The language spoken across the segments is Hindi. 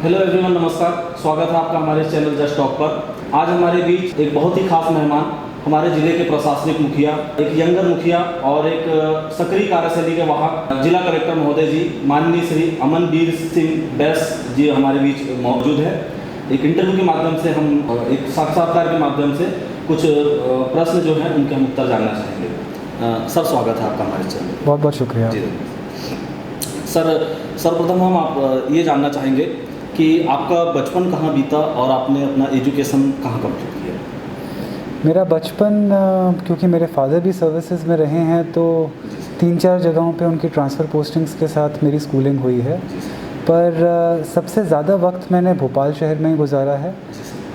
हेलो एवरीवन, नमस्कार। स्वागत है आपका हमारे चैनल जस्ट टॉक पर। आज हमारे बीच एक बहुत ही खास मेहमान, हमारे ज़िले के प्रशासनिक मुखिया, एक यंगर मुखिया और एक सक्रिय कार्यशैली के वाहक जिला कलेक्टर महोदय जी माननीय श्री अमनवीर सिंह बैस जी हमारे बीच मौजूद है। एक इंटरव्यू के माध्यम से हम एक साक्षात्कार के माध्यम से कुछ प्रश्न जो हैं उनके हम उत्तर जानना चाहेंगे। सर, स्वागत है आपका हमारे चैनल। बहुत बहुत शुक्रिया। जी सर, सर्वप्रथम हम आप ये जानना चाहेंगे कि आपका बचपन कहाँ बीता और आपने अपना एजुकेशन कहाँ कंप्लीट किया? मेरा बचपन, क्योंकि मेरे फादर भी सर्विसेज में रहे हैं, तो 3-4 जगहों पे उनकी ट्रांसफ़र पोस्टिंग्स के साथ मेरी स्कूलिंग हुई है। पर सबसे ज़्यादा वक्त मैंने भोपाल शहर में ही गुजारा है।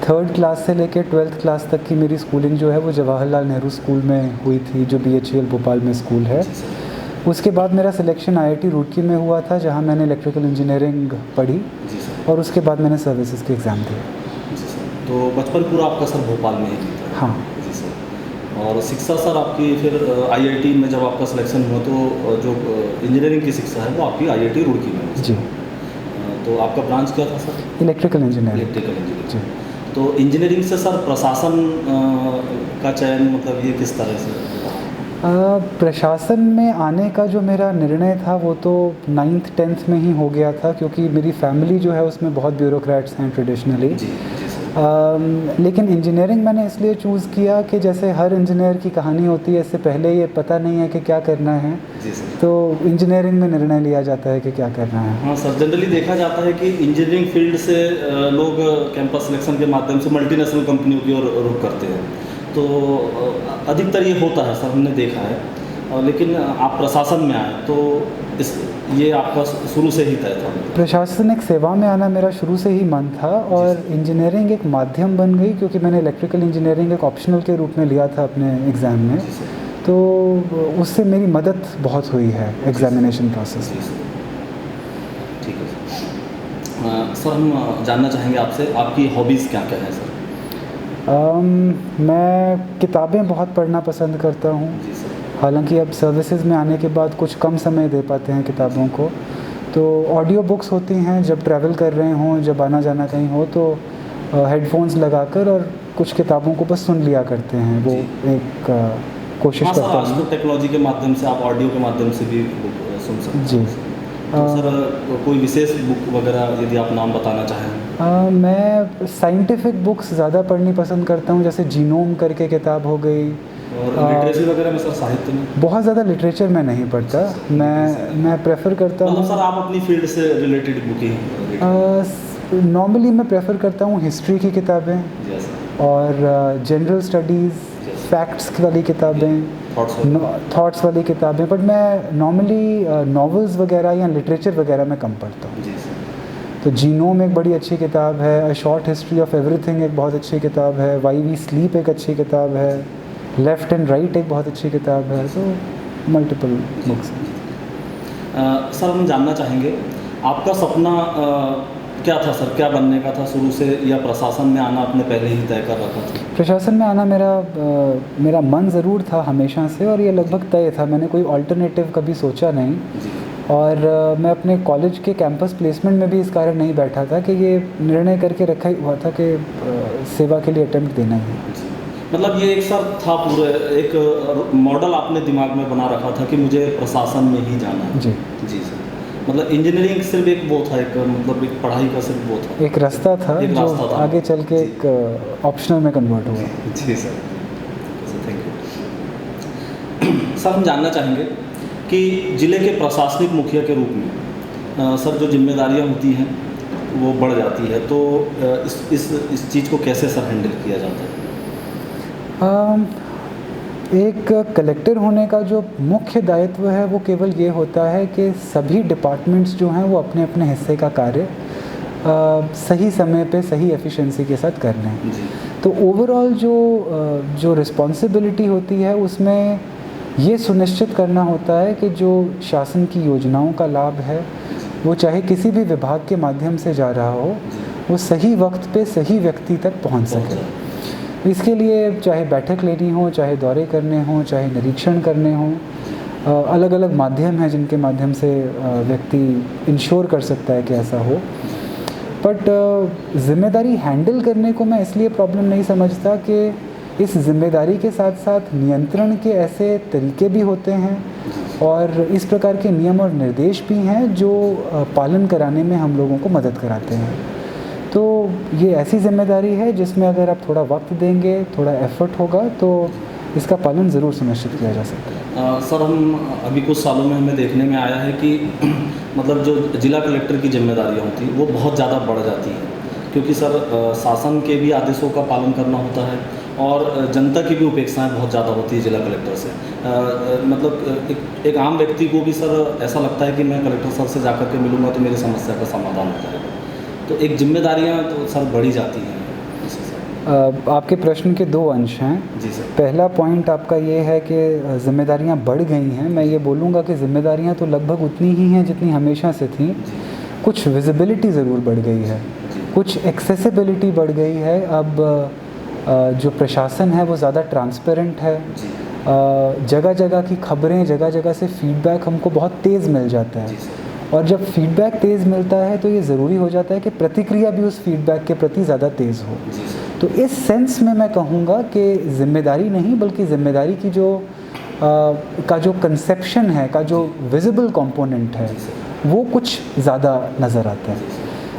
3rd क्लास से लेकर 12th क्लास तक की मेरी स्कूलिंग जो है वो जवाहरलाल नेहरू स्कूल में हुई थी, जो BHEL भोपाल में स्कूल है। उसके बाद मेरा सिलेक्शन IIT रुड़की में हुआ था, जहाँ मैंने इलेक्ट्रिकल इंजीनियरिंग पढ़ी और उसके बाद मैंने सर्विसेज के एग्ज़ाम दिए। तो बचपन पूरा आपका सर भोपाल में ही था? हाँ जी सर। और शिक्षा सर आपकी फिर IIT में जब आपका सिलेक्शन हुआ तो जो इंजीनियरिंग की शिक्षा है वो आपकी IIT रुड़की में हुई? जी। तो आपका ब्रांच क्या था sir? Electrical engineering. Electrical engineering. जी। तो इंजीनियरिंग से सर प्रशासन का चयन मतलब ये किस तरह से? प्रशासन में आने का जो मेरा निर्णय था वो तो 9th 10th में ही हो गया था, क्योंकि मेरी फैमिली जो है उसमें बहुत ब्यूरोक्रेट्स हैं ट्रेडिशनली। लेकिन इंजीनियरिंग मैंने इसलिए चूज़ किया कि जैसे हर इंजीनियर की कहानी होती है, इससे पहले ये पता नहीं है कि क्या करना है, तो इंजीनियरिंग में निर्णय लिया जाता है कि क्या करना है। हाँ सर, जनरली देखा जाता है कि इंजीनियरिंग फील्ड से लोग कैंपस सिलेक्शन के माध्यम से मल्टीनेशनल कंपनियों की ओर रुख करते हैं, तो अधिकतर ये होता है सर, हमने देखा है। लेकिन आप प्रशासन में आए तो ये आपका शुरू से ही तय था? प्रशासनिक सेवा में आना मेरा शुरू से ही मन था, और इंजीनियरिंग एक माध्यम बन गई, क्योंकि मैंने इलेक्ट्रिकल इंजीनियरिंग एक ऑप्शनल के रूप में लिया था अपने एग्ज़ाम में, तो उससे मेरी मदद बहुत हुई है एग्ज़ामिनेशन प्रोसेस में। ठीक है सर, हम जानना चाहेंगे आपसे आपकी हॉबीज़ क्या क्या हैं सर? मैं किताबें बहुत पढ़ना पसंद करता हूँ। हालांकि अब सर्विसेज में आने के बाद कुछ कम समय दे पाते हैं किताबों को, तो ऑडियो बुक्स होती हैं जब ट्रैवल कर रहे हों, जब आना जाना कहीं हो, तो हेडफोन्स लगाकर और कुछ किताबों को बस सुन लिया करते हैं। वो एक कोशिश करता हूँ। आज तो टेक्नोलॉजी के माध्यम से आप ऑडियो के माध्यम से भी सुन सकते हैं। जी। तो सर कोई विशेष बुक वगैरह यदि आप नाम बताना चाहें? मैं साइंटिफिक बुक्स ज़्यादा पढ़नी पसंद करता हूँ, जैसे जीनोम करके किताब हो गई। और लिटरेचर वगैरह में सर, साहित्य में? बहुत ज़्यादा लिटरेचर मैं नहीं पढ़ता। मैं प्रेफर करता हूँ, मतलब सर आप अपनी फील्ड से रिलेटेड बुकें? नॉर्मली मैं प्रेफर करता हूँ हिस्ट्री की किताबें और जनरल स्टडीज़, फैक्ट्स वाली किताबें, थॉट्स वाली किताबें। बट मैं नॉर्मली नॉवेल्स वगैरह या लिटरेचर वगैरह में कम पढ़ता हूँ। तो जीनोम एक बड़ी अच्छी किताब है, a short history of everything एक बहुत अच्छी किताब है, वाई वी स्लीप एक अच्छी किताब है, लेफ़्ट एंड राइट एक बहुत अच्छी किताब है। तो मल्टीपल बुक्स हैं। सर हम जानना चाहेंगे आपका सपना क्या था सर? क्या बनने का था शुरू से, या प्रशासन में आना आपने पहले ही तय कर रखा था? प्रशासन में आना मेरा मन ज़रूर था हमेशा से, और ये लगभग तय था। मैंने कोई अल्टरनेटिव कभी सोचा नहीं, और मैं अपने कॉलेज के कैंपस प्लेसमेंट में भी इस कारण नहीं बैठा था कि ये निर्णय करके रखा ही हुआ था कि सेवा के लिए अटेम्प्ट देना ही। मतलब ये एक सर था, पूरे एक मॉडल आपने दिमाग में बना रखा था कि मुझे प्रशासन में ही जाना है? जी जी सर। मतलब इंजीनियरिंग सिर्फ एक वो था, एक मतलब एक पढ़ाई का सिर्फ वो था, एक रास्ता था जो आगे चल के एक ऑप्शनल में कन्वर्ट हुआ। जी सर, थैंक यू। सर हम जानना चाहेंगे कि ज़िले के प्रशासनिक मुखिया के रूप में सर जो जिम्मेदारियां होती हैं वो बढ़ जाती है, तो इस चीज़ को कैसे सर हैंडल किया जाता है? एक कलेक्टर होने का जो मुख्य दायित्व है वो केवल ये होता है कि सभी डिपार्टमेंट्स जो हैं वो अपने अपने हिस्से का कार्य सही समय पे सही एफिशिएंसी के साथ कर लें। तो ओवरऑल जो रिस्पॉन्सिबिलिटी होती है उसमें ये सुनिश्चित करना होता है कि जो शासन की योजनाओं का लाभ है वो चाहे किसी भी विभाग के माध्यम से जा रहा हो, वो सही वक्त पे सही व्यक्ति तक पहुंच सके। इसके लिए चाहे बैठक लेनी हो, चाहे दौरे करने हों, चाहे निरीक्षण करने हों, अलग अलग माध्यम हैं जिनके माध्यम से व्यक्ति इंश्योर कर सकता है कि ऐसा हो। बट ज़िम्मेदारी हैंडल करने को मैं इसलिए प्रॉब्लम नहीं समझता कि इस ज़िम्मेदारी के साथ साथ नियंत्रण के ऐसे तरीके भी होते हैं और इस प्रकार के नियम और निर्देश भी हैं जो पालन कराने में हम लोगों को मदद कराते हैं। तो ये ऐसी ज़िम्मेदारी है जिसमें अगर आप थोड़ा वक्त देंगे, थोड़ा एफर्ट होगा तो इसका पालन ज़रूर सुनिश्चित किया जा सकता है। सर, हम अभी कुछ सालों में हमें देखने में आया है कि मतलब जो जिला कलेक्टर की जिम्मेदारियाँ होती हैं वो बहुत ज़्यादा बढ़ जाती हैं, क्योंकि सर शासन के भी आदेशों का पालन करना होता है और जनता की भी अपेक्षाएं बहुत ज़्यादा होती है जिला कलेक्टर से। मतलब एक आम व्यक्ति को भी सर ऐसा लगता है कि मैं कलेक्टर सर से जाकर के मिलूँगा तो मेरी समस्या का समाधान हो जाएगा। तो एक जिम्मेदारियाँ तो सर बढ़ी जाती हैं। आपके प्रश्न के दो अंश हैं। जी सर। पहला पॉइंट आपका ये है कि ज़िम्मेदारियाँ बढ़ गई हैं। मैं ये बोलूँगा कि ज़िम्मेदारियाँ तो लगभग उतनी ही हैं जितनी हमेशा से थीं। कुछ विजिबिलिटी ज़रूर बढ़ गई है, कुछ एक्सेसिबिलिटी बढ़ गई है। अब जो प्रशासन है वो ज़्यादा ट्रांसपेरेंट है। जगह जगह की खबरें, जगह जगह से फीडबैक हमको बहुत तेज़ मिल जाता है और जब फीडबैक तेज़ मिलता है तो ये ज़रूरी हो जाता है कि प्रतिक्रिया भी उस फीडबैक के प्रति ज़्यादा तेज़ हो। तो इस सेंस में मैं कहूँगा कि ज़िम्मेदारी नहीं बल्कि ज़िम्मेदारी की का जो कंसेप्शन है, का जो विजिबल कंपोनेंट है वो कुछ ज़्यादा नज़र आता है।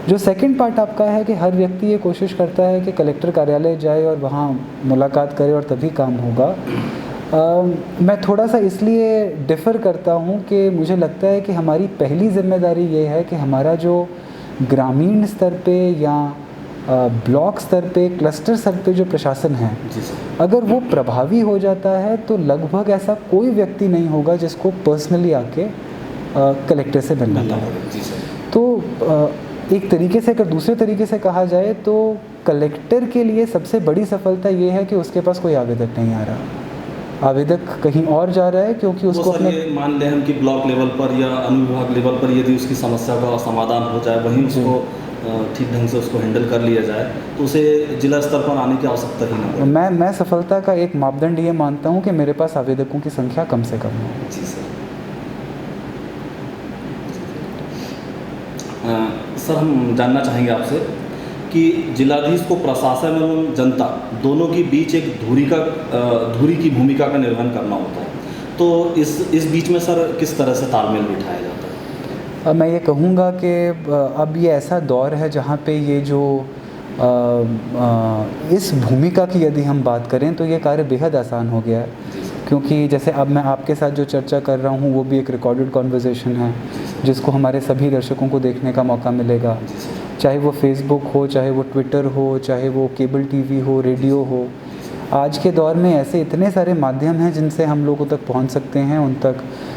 जो सेकंड पार्ट आपका है कि हर व्यक्ति ये कोशिश करता है कि कलेक्टर कार्यालय जाए और वहाँ मुलाकात करे और तभी काम होगा। मैं थोड़ा सा इसलिए डिफ़र करता हूँ कि मुझे लगता है कि हमारी पहली ज़िम्मेदारी ये है कि हमारा जो ग्रामीण स्तर पे या ब्लॉक स्तर पे, क्लस्टर स्तर पे जो प्रशासन है, अगर वो प्रभावी हो जाता है तो लगभग ऐसा कोई व्यक्ति नहीं होगा जिसको पर्सनली आके कलेक्टर से मिलना पड़े। तो एक तरीके से, अगर दूसरे तरीके से कहा जाए तो कलेक्टर के लिए सबसे बड़ी सफलता ये है कि उसके पास कोई आवेदक नहीं आ रहा। आवेदक कहीं और जा रहा है क्योंकि उसको अपने, मान लें हम कि ब्लॉक लेवल पर या अनुविभाग लेवल पर यदि उसकी समस्या का समाधान हो जाए, वहीं उसको ठीक ढंग से उसको हैंडल कर लिया जाए तो उसे जिला स्तर पर आने की आवश्यकता ही नहीं है। मैं सफलता का एक मापदंड ये मानता हूँ कि मेरे पास आवेदकों की संख्या कम से कम हो। जी सर। सर, हम जानना चाहेंगे आपसे कि जिलाधीश को प्रशासन एवं जनता दोनों के बीच एक धुरी की भूमिका का निर्वहन करना होता है, तो इस बीच में सर किस तरह से तालमेल बिठाया जाता है? मैं ये कहूँगा कि अब ये ऐसा दौर है जहाँ पे ये जो इस भूमिका की यदि हम बात करें तो ये कार्य बेहद आसान हो गया है, क्योंकि जैसे अब मैं आपके साथ जो चर्चा कर रहा हूँ वो भी एक रिकॉर्डेड कॉन्वर्सेशन है जिसको हमारे सभी दर्शकों को देखने का मौका मिलेगा, चाहे वो फेसबुक हो, चाहे वो ट्विटर हो, चाहे वो केबल टीवी हो, रेडियो हो। आज के दौर में ऐसे इतने सारे माध्यम हैं जिनसे हम लोगों तक पहुंच सकते हैं, उन तक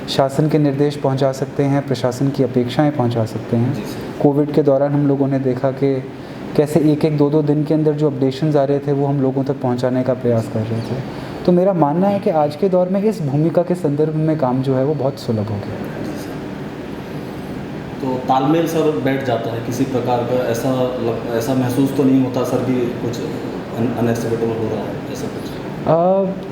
शासन के निर्देश पहुंचा सकते हैं, प्रशासन की अपेक्षाएं पहुंचा सकते हैं। कोविड के दौरान हम लोगों ने देखा कि कैसे एक दो दिन के अंदर जो अपडेशंस आ रहे थे वो हम लोगों तक पहुंचाने का प्रयास कर रहे थे। तो मेरा मानना है कि आज के दौर में इस भूमिका के संदर्भ में काम जो है वो बहुत सुलभ हो गया है। तो तालमेल सर बैठ जाता है, किसी प्रकार का ऐसा महसूस तो नहीं होता सर कि कुछ अनएक्सेप्टेबल हो रहा है, ऐसा कुछ?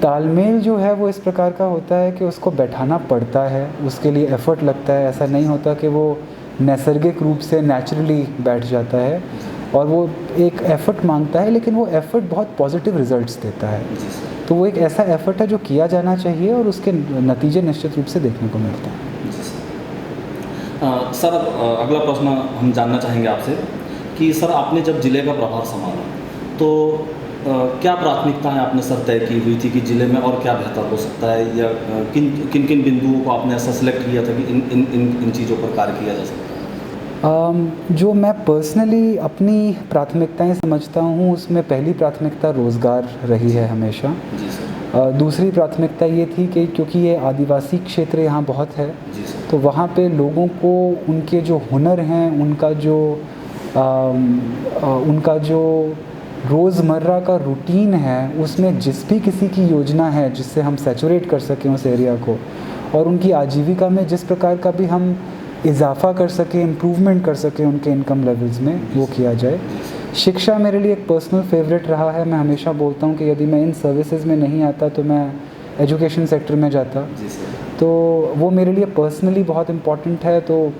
तालमेल जो है वो इस प्रकार का होता है कि उसको बैठाना पड़ता है, उसके लिए एफ़र्ट लगता है। ऐसा नहीं होता कि वो नैसर्गिक रूप से नेचुरली बैठ जाता है, और वो एक एफ़र्ट मांगता है, लेकिन वो एफ़र्ट बहुत पॉजिटिव रिजल्ट्स देता है। तो वो एक ऐसा एफ़र्ट है जो किया जाना चाहिए और उसके नतीजे निश्चित रूप से देखने को मिलते हैं। सर, अगला प्रश्न हम जानना चाहेंगे आपसे कि सर आपने जब ज़िले का प्रभार संभाला तो क्या प्राथमिकताएं आपने सर तय की हुई थी कि ज़िले में और क्या बेहतर हो सकता है, या किन किन बिंदुओं को आपने ऐसा सेलेक्ट किया था कि इन चीज़ों पर कार्य किया जा सकता है? जो मैं पर्सनली अपनी प्राथमिकताएं समझता हूँ उसमें पहली प्राथमिकता रोज़गार रही है हमेशा। जी सर। दूसरी प्राथमिकता ये थी कि क्योंकि ये आदिवासी क्षेत्र यहाँ बहुत है, तो वहाँ पे लोगों को उनके जो हुनर हैं, उनका जो रोज़मर्रा का रूटीन है उसमें जिस भी किसी की योजना है जिससे हम सैचुरेट कर सकें उस एरिया को, और उनकी आजीविका में जिस प्रकार का भी हम इजाफ़ा कर सकें, इम्प्रूवमेंट कर सकें उनके इनकम लेवल्स में, वो किया जाए। शिक्षा मेरे लिए एक पर्सनल फेवरेट रहा है। मैं हमेशा बोलता हूँ कि यदि मैं इन सर्विसेज में नहीं आता तो मैं एजुकेशन सेक्टर में जाता, तो वो मेरे लिए पर्सनली बहुत इम्पॉर्टेंट है। तो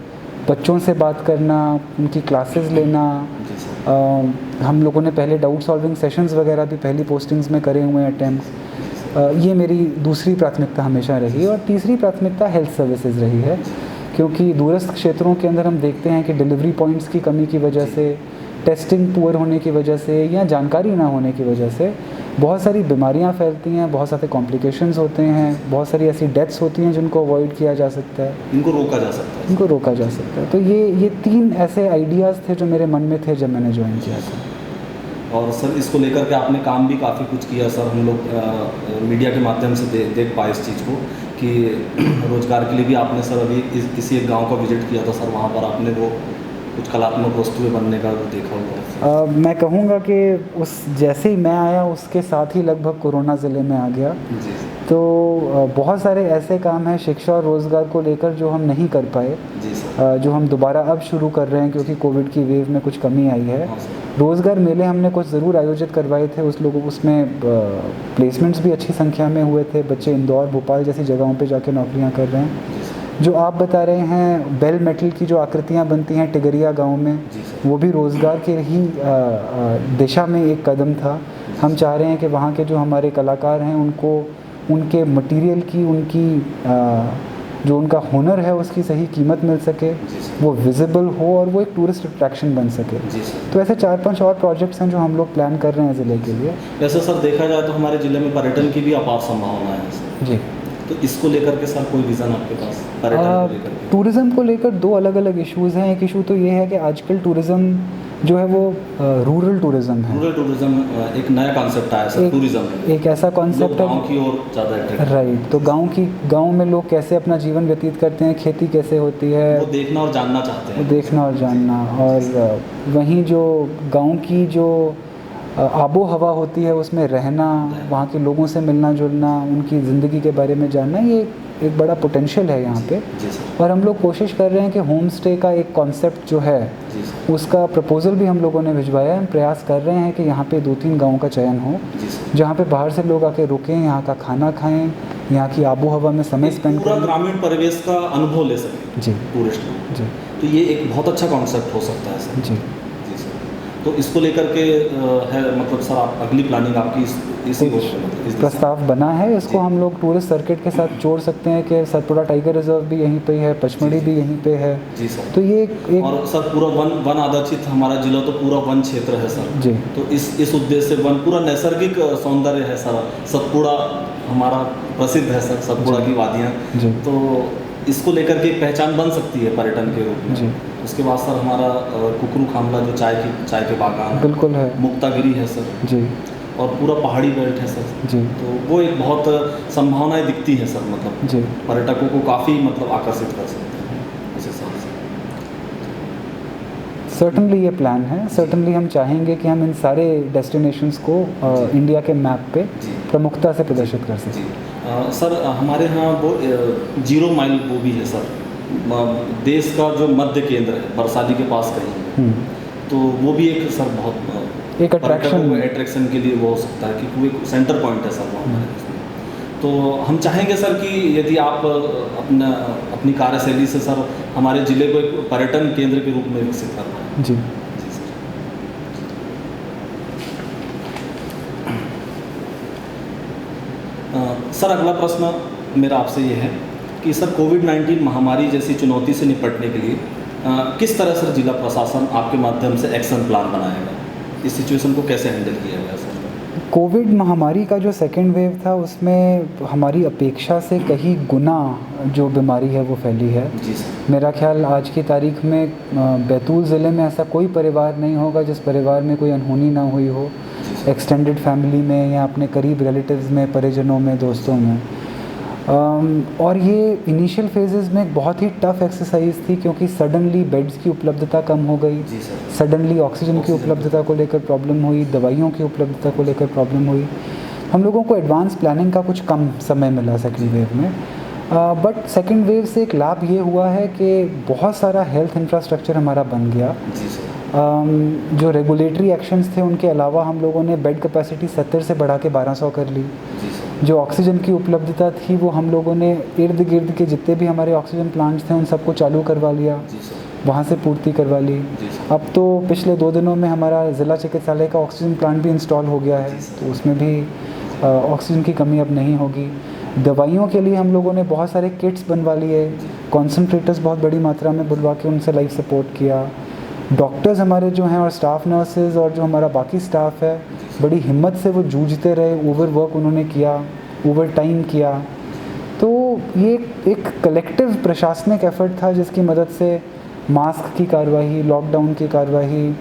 बच्चों से बात करना, उनकी क्लासेस लेना। जी सर। हम लोगों ने पहले डाउट सॉल्विंग सेशंस वगैरह भी पहली पोस्टिंग्स में करे हुए हैं अटेम्प्ट। ये मेरी दूसरी प्राथमिकता हमेशा रही है। और तीसरी प्राथमिकता हेल्थ सर्विसेज रही है, क्योंकि दूरस्थ क्षेत्रों के अंदर हम देखते हैं कि डिलीवरी पॉइंट्स की कमी की वजह से, टेस्टिंग पुअर होने की वजह से या जानकारी ना होने की वजह से बहुत सारी बीमारियां फैलती हैं, बहुत सारे कॉम्प्लिकेशंस होते हैं, बहुत सारी ऐसी डेथ्स होती हैं जिनको अवॉइड किया जा सकता है, इनको रोका जा सकता है। इनको रोका जा सकता है। तो ये 3 ऐसे आइडियाज़ थे जो मेरे मन में थे जब मैंने ज्वाइन किया था। और सर इसको लेकर के आपने काम भी काफ़ी कुछ किया सर। हम लोग मीडिया के माध्यम से देख पाए इस चीज़ को कि रोज़गार के लिए भी आपने सर अभी किसी एक गांव का विजिट किया था सर, वहाँ पर आपने वो कुछ कलात्मक वस्तुएं बनने का वो देखा होगा। मैं कहूँगा कि उस जैसे ही मैं आया उसके साथ ही लगभग कोरोना ज़िले में आ गया। जी तो बहुत सारे ऐसे काम हैं शिक्षा और रोज़गार को लेकर जो हम नहीं कर पाए, जी सर। जो हम दोबारा अब शुरू कर रहे हैं क्योंकि कोविड की वेव में कुछ कमी आई है। हाँ सर। रोज़गार मेले हमने कुछ ज़रूर आयोजित करवाए थे, उसमें प्लेसमेंट्स भी अच्छी संख्या में हुए थे। बच्चे इंदौर, भोपाल जैसी जगहों पे जाके नौकरियां कर रहे हैं। जी सर। जो आप बता रहे हैं बेल मेटल की जो आकृतियां बनती हैं टिगरिया गांव में, जी सर। वो भी रोज़गार के ही दिशा में एक कदम था। हम चाह रहे हैं कि वहाँ के जो हमारे कलाकार हैं उनको उनके मटेरियल की, उनकी जो उनका हुनर है उसकी सही कीमत मिल सके, जी सर। वो विजिबल हो और वो एक टूरिस्ट अट्रैक्शन बन सके। जी सर। तो ऐसे 4-5 और प्रोजेक्ट्स हैं जो हम लोग प्लान कर रहे हैं ज़िले के लिए। वैसे सर देखा जाए तो हमारे ज़िले में पर्यटन की भी अपार संभावना है सर। जी। तो इसको लेकर के सर कोई विज़न आपके पास पर्यटन को लेकर के? टूरिज़्म को लेकर 2 अलग अलग इश्यूज़ हैं। एक इशू तो ये है कि आजकल टूरिज़्म जो है वो रूरल टूरिज़्म है। रूरल टूरिज्म एक नया कॉन्सेप्ट आया सर, टूरिज्म में एक ऐसा कॉन्सेप्ट है, गाँव की ओर ज़्यादा अट्रैक्ट, राइट। तो गांव में लोग कैसे अपना जीवन व्यतीत करते हैं, खेती कैसे होती है, वो देखना और जानना चाहते हैं। देखना और जानना। और वहीं जो गांव की जो आबो हवा होती है उसमें रहना, वहाँ के लोगों से मिलना जुलना, उनकी ज़िंदगी के बारे में जानना, ये एक बड़ा पोटेंशियल है यहाँ पे। जी सर। और हम लोग कोशिश कर रहे हैं कि होम स्टे का एक कॉन्सेप्ट जो है जी सर। उसका प्रपोज़ल भी हम लोगों ने भिजवाया है। हम प्रयास कर रहे हैं कि यहाँ पे 2-3 गाँव का चयन हो, जी सर। जहाँ पे बाहर से लोग आके रुकें, यहाँ का खाना खाएं, यहाँ की आबो हवा में समय स्पेंड पूरा करें। ग्रामीण परिवेश का अनुभव ले सकें जी टूरिस्ट लोग। जी तो ये एक बहुत अच्छा कॉन्सेप्ट हो सकता है सर। जी। जी सर। तो इसको लेकर के है मतलब सर आप अगली प्लानिंग आपकी इसी कुछ इस प्रस्ताव बना है। इसको हम लोग टूरिस्ट सर्किट के साथ जोड़ सकते हैं कि सतपुड़ा टाइगर रिजर्व भी यहीं पे है, पचमढ़ी भी यहीं पे है। जी सर। तो ये एक और सर पूरा वन आधारित हमारा जिला तो पूरा वन क्षेत्र है सर। जी। तो इस उद्देश्य से वन पूरा नैसर्गिक सौंदर्य है सर। सतपुड़ा हमारा प्रसिद्ध है सर, सतपुड़ा जी। की वादियाँ। जी। तो इसको लेकर के एक पहचान बन सकती है पर्यटन के रूप में। जी। उसके बाद सर हमारा कुकरू खामला जो चाय के बागान है, बिल्कुल है। मुक्तागिरी है सर, जी और पूरा पहाड़ी बेल्ट है सर। जी तो वो एक बहुत संभावनाएं दिखती हैं सर, मतलब जी। पर्यटकों को काफ़ी मतलब आकर्षित कर सकते हैं उस हिसाब से। सर्टनली ये प्लान है। सर्टनली हम चाहेंगे कि हम इन सारे डेस्टिनेशंस को इंडिया के मैप पे जी। प्रमुखता से प्रदर्शित कर जी सकें। सर हमारे यहाँ वो 0 माइल वो भी है सर, देश का जो मध्य केंद्र है बरसाली के पास कहीं, तो वो भी एक सर बहुत एक अट्रैक्शन के लिए वो हो सकता है कि वो एक सेंटर पॉइंट है सर वहाँ। तो हम चाहेंगे सर कि यदि आप अपनी कार्यशैली से सर हमारे ज़िले को एक पर्यटन केंद्र के रूप में विकसित कर पाएँ। जी। जी सर। सर अगला प्रश्न मेरा आपसे ये है कि सर कोविड-19 महामारी जैसी चुनौती से निपटने के लिए किस तरह सर जिला प्रशासन आपके माध्यम से एक्शन प्लान बनाएगा? इस सिचुएशन को कैसे हैंडल किया गया सर? कोविड महामारी का जो सेकेंड वेव था उसमें हमारी अपेक्षा से कहीं गुना जो बीमारी है वो फैली है। जी सर। मेरा ख्याल आज की तारीख में बैतूल ज़िले में ऐसा कोई परिवार नहीं होगा जिस परिवार में कोई अनहोनी ना हुई हो, एक्सटेंडेड फैमिली में या अपने करीब रिलेटिव्स में, परिजनों में, दोस्तों में। और ये इनिशियल फेजेस में एक बहुत ही टफ़ एक्सरसाइज थी क्योंकि सडनली बेड्स की उपलब्धता कम हो गई, जी सर। सडनली ऑक्सीजन की उपलब्धता को लेकर प्रॉब्लम हुई, दवाइयों की उपलब्धता को लेकर प्रॉब्लम हुई। हम लोगों को एडवांस प्लानिंग का कुछ कम समय मिला सेकेंड वेव में। बट सेकेंड वेव से एक लाभ ये हुआ है कि बहुत सारा हेल्थ इंफ्रास्ट्रक्चर हमारा बन गया। जी सर। जो रेगुलेटरी एक्शंस थे उनके अलावा हम लोगों ने बेड कैपेसिटी 70 से बढ़ा के 1200 कर ली। जी सर। जो ऑक्सीजन की उपलब्धता थी वो हम लोगों ने इर्द गिर्द के जितने भी हमारे ऑक्सीजन प्लांट्स थे उन सबको चालू करवा लिया। जी सर। वहाँ से पूर्ति करवा ली। अब तो पिछले 2 दिनों में हमारा ज़िला चिकित्सालय का ऑक्सीजन प्लांट भी इंस्टॉल हो गया है, तो उसमें भी ऑक्सीजन की कमी अब नहीं होगी। दवाइयों के लिए हम लोगों ने बहुत सारे किट्स बनवा लिए, कॉन्सनट्रेटर्स बहुत बड़ी मात्रा में बुलवा के उनसे लाइफ सपोर्ट किया। डॉक्टर्स हमारे जो हैं और स्टाफ नर्सेज और जो हमारा बाकी स्टाफ है, बड़ी हिम्मत से वो जूझते रहे, ओवर वर्क उन्होंने किया, ओवर टाइम किया। तो ये एक कलेक्टिव प्रशासनिक एफर्ट था जिसकी मदद से मास्क की कार्रवाई, लॉकडाउन की कार्रवाई,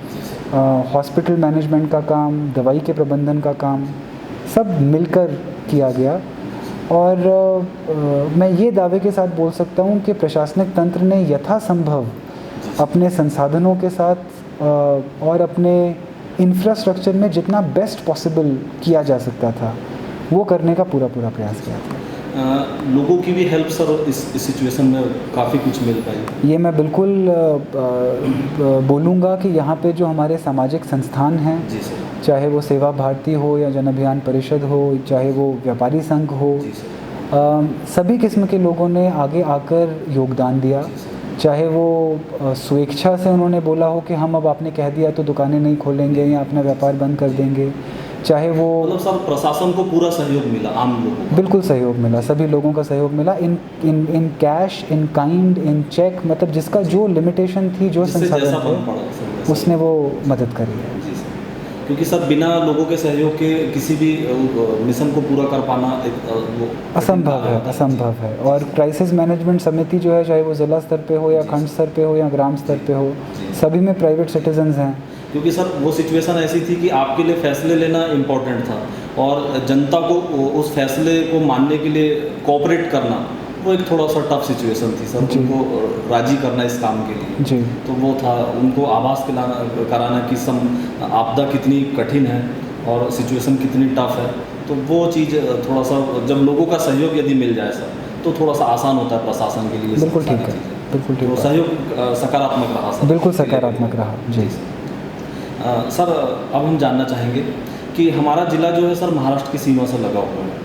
हॉस्पिटल मैनेजमेंट का काम, दवाई के प्रबंधन का काम सब मिलकर किया गया। और मैं ये दावे के साथ बोल सकता हूँ कि प्रशासनिक तंत्र ने यथासंभव अपने संसाधनों के साथ और अपने इंफ्रास्ट्रक्चर में जितना बेस्ट पॉसिबल किया जा सकता था वो करने का पूरा प्रयास किया था। लोगों की भी हेल्प सर इस सिचुएशन में काफ़ी कुछ मिल पाई। ये मैं बिल्कुल बोलूँगा कि यहाँ पे जो हमारे सामाजिक संस्थान हैं, चाहे वो सेवा भारती हो या जन अभियान परिषद हो, चाहे वो व्यापारी संघ हो, सभी किस्म के लोगों ने आगे आकर योगदान दिया। चाहे वो स्वेच्छा से उन्होंने बोला हो कि हम अब आपने कह दिया तो दुकानें नहीं खोलेंगे या अपना व्यापार बंद कर देंगे, चाहे वो मतलब सब प्रशासन को पूरा सहयोग मिला, आम लोगों को बिल्कुल सहयोग मिला, सभी लोगों का सहयोग मिला, in cash, in kind, in cheque, मतलब जिसका जो लिमिटेशन थी, जो संसाधन थे, उसने वो मदद करी है। क्योंकि सर बिना लोगों के सहयोग के किसी भी मिशन को पूरा कर पाना असंभव है। और क्राइसिस मैनेजमेंट समिति जो है, चाहे वो ज़िला स्तर पे हो या खंड स्तर पे हो या ग्राम स्तर पे हो, सभी में प्राइवेट सिटीजन्स हैं। क्योंकि सर वो सिचुएशन ऐसी थी कि आपके लिए फैसले लेना इम्पोर्टेंट था और जनता को उस फैसले को मानने के लिए कोऑपरेट करना वो एक थोड़ा सा टफ सिचुएशन थी सर, उनको राजी करना इस काम के लिए जी। तो वो था, उनको आभास कराना कि आपदा कितनी कठिन है और सिचुएशन कितनी टफ है। तो वो चीज़ थोड़ा सा जब लोगों का सहयोग यदि मिल जाए सर तो थोड़ा सा आसान होता है प्रशासन के लिए। बिल्कुल ठीक है, बिल्कुल ठीक है। तो सहयोग सकारात्मक रहा सर, बिल्कुल सकारात्मक रहा जी। सर अब हम जानना चाहेंगे कि हमारा ज़िला जो है सर महाराष्ट्र की सीमा से लगा हुआ है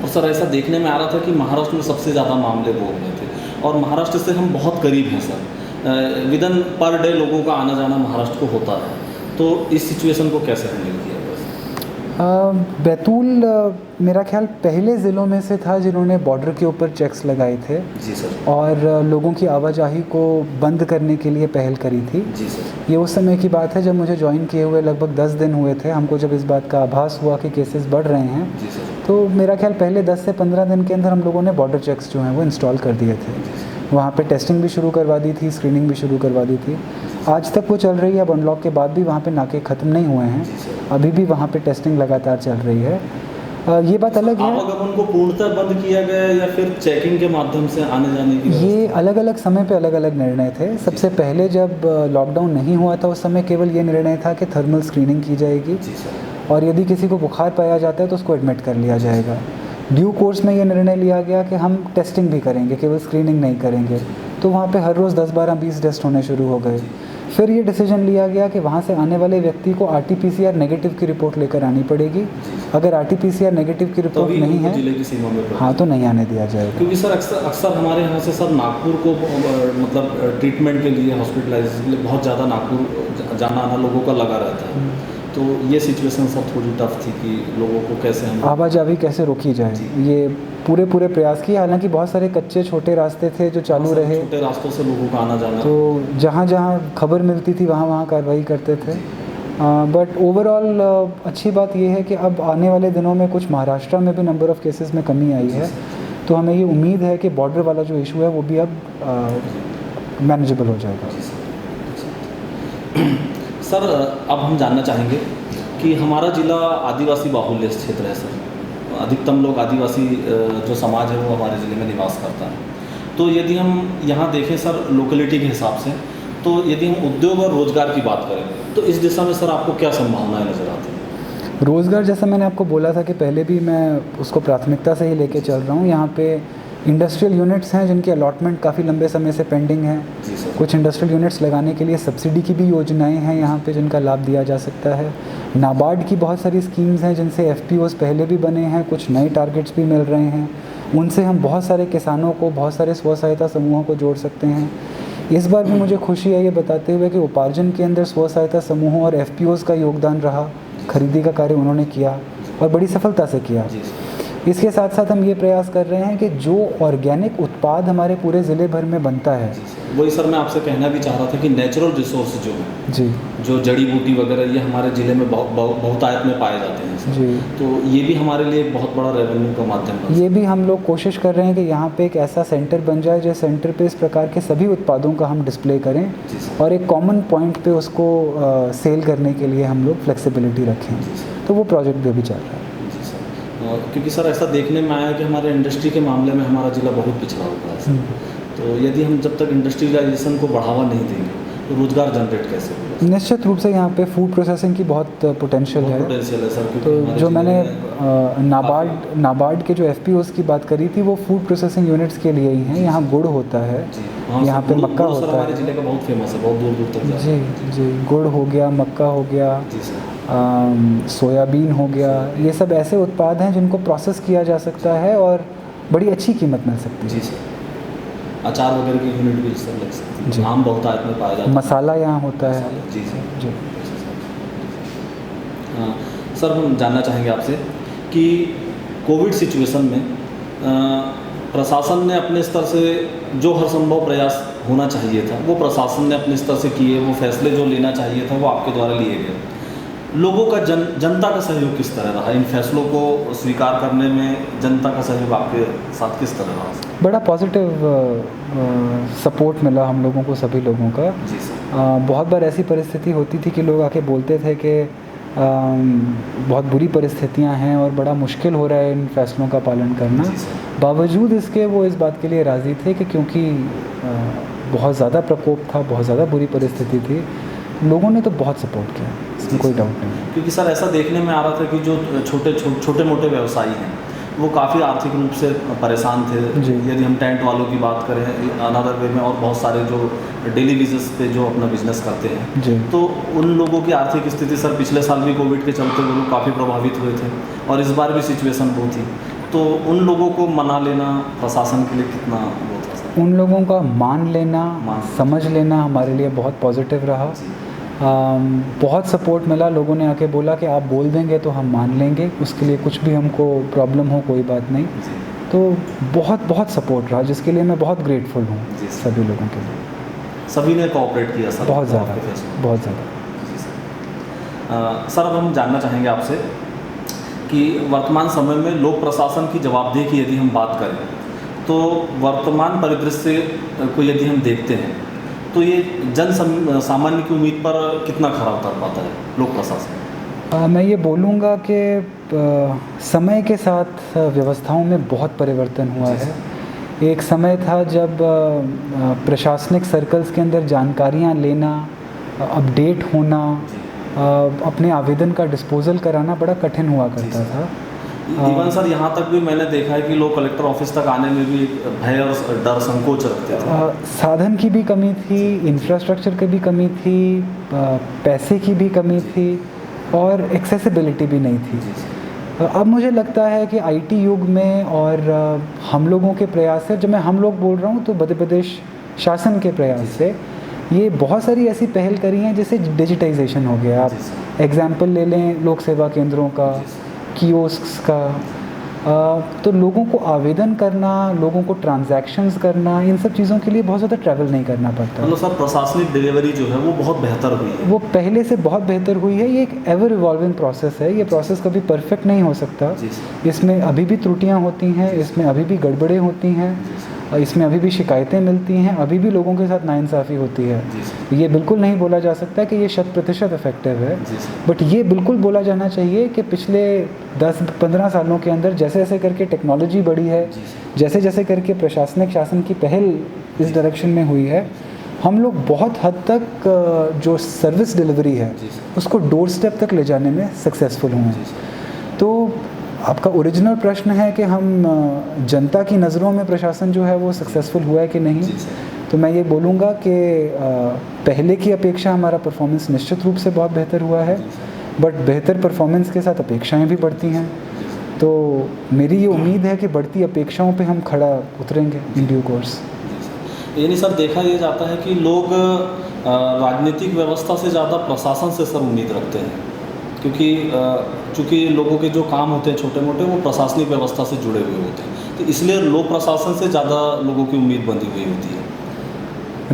और सर ऐसा देखने में आ रहा था कि महाराष्ट्र में सबसे ज़्यादा मामले वो हो रहे थे और महाराष्ट्र से हम बहुत करीब हैं सर, विदिन पर डे लोगों का आना जाना महाराष्ट्र को होता है। तो इस सिचुएशन को कैसे हैंडल किया? बैतूल मेरा ख्याल पहले ज़िलों में से था जिन्होंने बॉर्डर के ऊपर चेक्स लगाए थे जी सर, और लोगों की आवाजाही को बंद करने के लिए पहल करी थी जी सर। ये उस समय की बात है जब मुझे ज्वाइन किए हुए लगभग 10 दिन हुए थे। हमको जब इस बात का आभास हुआ कि केसेस बढ़ रहे हैं जी सर, तो मेरा ख्याल पहले 10 से 15 दिन के अंदर हम लोगों ने बॉर्डर चेक्स जो हैं वो इंस्टॉल कर दिए थे। वहाँ पे टेस्टिंग भी शुरू करवा दी थी, स्क्रीनिंग भी शुरू करवा दी थी। आज तक वो चल रही है। अब अनलॉक के बाद भी वहाँ पे नाके ख़त्म नहीं हुए हैं, अभी भी वहाँ पे टेस्टिंग लगातार चल रही है। ये बात अलग है, आवागमन को पूर्णतः बंद किया गया या फिर चेकिंग के माध्यम से आने जाने की? ये अलग अलग समय पे अलग अलग निर्णय थे। सबसे पहले जब लॉकडाउन नहीं हुआ था उस समय केवल ये निर्णय था कि थर्मल स्क्रीनिंग की जाएगी और यदि किसी को बुखार पाया जाता है तो उसको एडमिट कर लिया जाएगा। ड्यू कोर्स में ये निर्णय लिया गया कि हम टेस्टिंग भी करेंगे, केवल स्क्रीनिंग नहीं करेंगे। तो वहाँ पे हर रोज़ 10, 12, 20 टेस्ट होने शुरू हो गए। फिर ये डिसीजन लिया गया कि वहाँ से आने वाले व्यक्ति को RT-PCR नेगेटिव की रिपोर्ट लेकर आनी पड़ेगी। अगर RT-PCR नेगेटिव की रिपोर्ट नहीं है जिले की सीमा में हाँ तो नहीं आने दिया जाएगा। क्योंकि सर अक्सर हमारे यहाँ से सर नागपुर को मतलब ट्रीटमेंट के लिए, हॉस्पिटलाइजेशन के लिए बहुत ज़्यादा नागपुर जाना आना लोगों का लगा रहता है। तो ये सिचुएशन सर थोड़ी टफ थी कि लोगों को कैसे हम आवाजाही कैसे रोकी जाए, ये पूरे प्रयास किए। हालांकि बहुत सारे कच्चे छोटे रास्ते थे जो चालू रहे, छोटे रास्तों से लोगों का आना जाना, तो जहाँ जहाँ खबर मिलती थी वहाँ वहाँ कार्रवाई करते थे। बट ओवरऑल अच्छी बात यह है कि अब आने वाले दिनों में कुछ महाराष्ट्र में भी नंबर ऑफ़ केसेस में कमी आई है, तो हमें ये उम्मीद है कि बॉर्डर वाला जो इशू है वो भी अब मैनेजेबल हो जाएगा। सर अब हम जानना चाहेंगे कि हमारा ज़िला आदिवासी बाहुल्य क्षेत्र है सर, अधिकतम लोग आदिवासी जो समाज है वो हमारे ज़िले में निवास करता है। तो यदि हम यहाँ देखें सर लोकेलिटी के हिसाब से, तो यदि हम उद्योग और रोज़गार की बात करें तो इस दिशा में सर आपको क्या संभावनाएं नज़र आती हैं? रोज़गार जैसा मैंने आपको बोला था कि पहले भी मैं उसको प्राथमिकता से ही लेके चल रहा हूँ। यहाँ पे इंडस्ट्रियल यूनिट्स हैं जिनकी अलॉटमेंट काफ़ी लंबे समय से पेंडिंग है। कुछ इंडस्ट्रियल यूनिट्स लगाने के लिए सब्सिडी की भी योजनाएं हैं यहाँ पे जिनका लाभ दिया जा सकता है। नाबार्ड की बहुत सारी स्कीम्स हैं जिनसे FPOs पहले भी बने हैं, कुछ नए टारगेट्स भी मिल रहे हैं। उनसे हम बहुत सारे किसानों को, बहुत सारे स्व सहायता समूहों को जोड़ सकते हैं। इस बार भी मुझे खुशी है ये बताते हुए कि उपार्जन के अंदर स्व सहायता समूहों और FPOs का योगदान रहा। खरीदी का कार्य उन्होंने किया और बड़ी सफलता से किया। जी सर। इसके साथ साथ हम ये प्रयास कर रहे हैं कि जो ऑर्गेनिक उत्पाद हमारे पूरे ज़िले भर में बनता है, वही सर मैं आपसे कहना भी चाह रहा था कि नेचुरल रिसोर्स जो है, जी जो जड़ी बूटी वगैरह, ये हमारे ज़िले में बहुतायत में पाए जाते हैं सर। जी, तो ये भी हमारे लिए एक बहुत बड़ा रेवेन्यू का माध्यम है। ये भी हम लोग कोशिश कर रहे हैं कि यहाँ पे एक ऐसा सेंटर बन जाए जिस सेंटर पे इस प्रकार के सभी उत्पादों का हम डिस्प्ले करें जी सर। और एक कॉमन पॉइंट पे उसको सेल करने के लिए हम लोग फ्लेक्सिबिलिटी रखें। जी सर। तो वो प्रोजेक्ट भी अभी चल रहा है। जी सर। क्योंकि सर ऐसा देखने में आया कि हमारे इंडस्ट्री के मामले में हमारा ज़िला बहुत पिछड़ा हुआ है सर। तो यदि हम जब तक इंडस्ट्रियलाइजेशन को बढ़ावा नहीं देंगे तो रोज़गार जनरेट कैसे होगा? निश्चित रूप से यहाँ पे फूड प्रोसेसिंग की बहुत पोटेंशियल है। पोटेंशियल है सर, क्योंकि तो हमारे जो ज़िले मैंने में नाबार्ड के जो FPOs की बात करी थी वो फूड प्रोसेसिंग यूनिट्स के लिए ही हैं। यहाँ गुड़ होता है, जी हाँ यहाँ सर, पे गुड़- मक्का गुड़ सर होता हमारे है। ज़िले का बहुत फेमस है, बहुत दूर दूर तक जाता है। जी, गुड़ हो गया, मक्का हो गया, जी सर। सोयाबीन हो गया, ये सब ऐसे उत्पाद हैं जिनको प्रोसेस किया जा सकता है और बड़ी अच्छी कीमत मिल सकती है। जी सर। अचार वगैरह की यूनिट भी सर लग सकती जी। है, आम बहुतायत में पाया जाता है। मसाला यहाँ होता है। जी सर। जी। हाँ, सर हम जानना चाहेंगे आपसे कि कोविड सिचुएशन में प्रशासन ने अपने स्तर से जो हर संभव प्रयास होना चाहिए था वो प्रशासन ने अपने स्तर से किए, वो फैसले जो लेना चाहिए था वो आपके द्वारा लिए गए। लोगों का जनता का सहयोग किस तरह रहा? इन फैसलों को स्वीकार करने में जनता का सहयोग आपके साथ किस तरह रहा? बड़ा पॉजिटिव सपोर्ट मिला हम लोगों को, सभी लोगों का। जी सर। बहुत बार ऐसी परिस्थिति होती थी कि लोग आके बोलते थे कि बहुत बुरी परिस्थितियां हैं और बड़ा मुश्किल हो रहा है इन फैसलों का पालन करना। जी सर। बावजूद इसके वो इस बात के लिए राज़ी थे कि क्योंकि बहुत ज़्यादा प्रकोप था, बहुत ज़्यादा बुरी परिस्थिति थी, लोगों ने तो बहुत सपोर्ट किया, इसमें कोई डाउट नहीं। क्योंकि सर ऐसा देखने में आ रहा था कि जो छोटे मोटे व्यवसायी हैं वो काफ़ी आर्थिक रूप से परेशान थे। जी। यदि हम टेंट वालों की बात करें, अनदर वे में और बहुत सारे जो डेली बेसिस पे जो अपना बिजनेस करते हैं, जी। तो उन लोगों की आर्थिक स्थिति सर पिछले साल भी कोविड के चलते वो लोग काफ़ी प्रभावित हुए थे और इस बार भी सिचुएशन वो थी। तो उन लोगों को मना लेना प्रशासन के लिए कितना वो था सर? उन लोगों का मान लेना, समझ लेना हमारे लिए बहुत पॉजिटिव रहा। जी। बहुत सपोर्ट मिला, लोगों ने आके बोला कि आप बोल देंगे तो हम मान लेंगे, उसके लिए कुछ भी हमको प्रॉब्लम हो कोई बात नहीं। जी। तो बहुत सपोर्ट रहा, जिसके लिए मैं बहुत ग्रेटफुल हूँ जी। सभी लोगों के लिए। सभी ने कोऑपरेट किया सर? बहुत ज़्यादा, आपके फैसले में? बहुत ज़्यादा। जी सर। सर अब हम जानना चाहेंगे आपसे कि वर्तमान समय में लोक प्रशासन की जवाबदेही की यदि हम बात करें तो वर्तमान परिदृश्य को यदि हम देखते हैं तो ये सामान्य की उम्मीद पर कितना खरा उतर पाता है लोक प्रशासन? मैं ये बोलूँगा कि समय के साथ व्यवस्थाओं में बहुत परिवर्तन हुआ है। एक समय था जब प्रशासनिक सर्कल्स के अंदर जानकारियाँ लेना, अपडेट होना, अपने आवेदन का डिस्पोजल कराना बड़ा कठिन हुआ करता था। इवन सर यहाँ तक भी मैंने देखा है कि लोग कलेक्टर ऑफिस तक आने में भी भय और डर संकोच रखते थे। साधन की भी कमी थी, इंफ्रास्ट्रक्चर की भी कमी थी, पैसे की भी कमी थी और एक्सेसिबिलिटी भी नहीं थी। अब मुझे लगता है कि IT युग में और हम लोगों के प्रयास से, जब मैं हम लोग बोल रहा हूँ तो मध्य प्रदेश शासन के प्रयास से ये बहुत सारी ऐसी पहल करी हैं जैसे डिजिटाइजेशन हो गया। आप एग्जाम्पल ले लें लोक सेवा केंद्रों का, कियोस्क्स का, तो लोगों को आवेदन करना, लोगों को ट्रांजैक्शंस करना, इन सब चीज़ों के लिए बहुत ज़्यादा ट्रैवल नहीं करना पड़ता। मतलब सर प्रशासनिक डिलीवरी जो है वो बहुत बेहतर हुई है। वो पहले से बहुत बेहतर हुई है। ये एक एवर इवॉल्विंग प्रोसेस है, ये प्रोसेस कभी परफेक्ट नहीं हो सकता। इसमें अभी भी त्रुटियां होती हैं, इसमें अभी भी गड़बड़ें होती हैं, इसमें अभी भी शिकायतें मिलती हैं, अभी भी लोगों के साथ नाइंसाफ़ी होती है। ये बिल्कुल नहीं बोला जा सकता कि ये 100% इफेक्टिव है, बट ये बिल्कुल बोला जाना चाहिए कि पिछले 10-15 सालों के अंदर जैसे जैसे करके टेक्नोलॉजी बढ़ी है, जैसे जैसे करके प्रशासनिक शासन की पहल इस डायरेक्शन में हुई है, हम लोग बहुत हद तक जो सर्विस डिलीवरी है उसको डोर स्टेप तक ले जाने में सक्सेसफुल हुए हैं। तो आपका ओरिजिनल प्रश्न है कि हम जनता की नज़रों में प्रशासन जो है वो सक्सेसफुल हुआ है कि नहीं, तो मैं ये बोलूँगा कि पहले की अपेक्षा हमारा परफॉर्मेंस निश्चित रूप से बहुत बेहतर हुआ है, बट बेहतर परफॉर्मेंस के साथ अपेक्षाएं भी बढ़ती हैं। तो मेरी ये उम्मीद है कि बढ़ती अपेक्षाओं पे हम खड़ा उतरेंगे इन ड्यू कोर्स। यानी सर देखा ये जाता है कि लोग राजनीतिक व्यवस्था से ज़्यादा प्रशासन से सर उम्मीद रखते हैं, क्योंकि चूँकि लोगों के जो काम होते हैं छोटे मोटे वो प्रशासनिक व्यवस्था से जुड़े हुए होते हैं, तो इसलिए लोग प्रशासन से ज़्यादा लोगों की उम्मीद बंधी हुई होती है।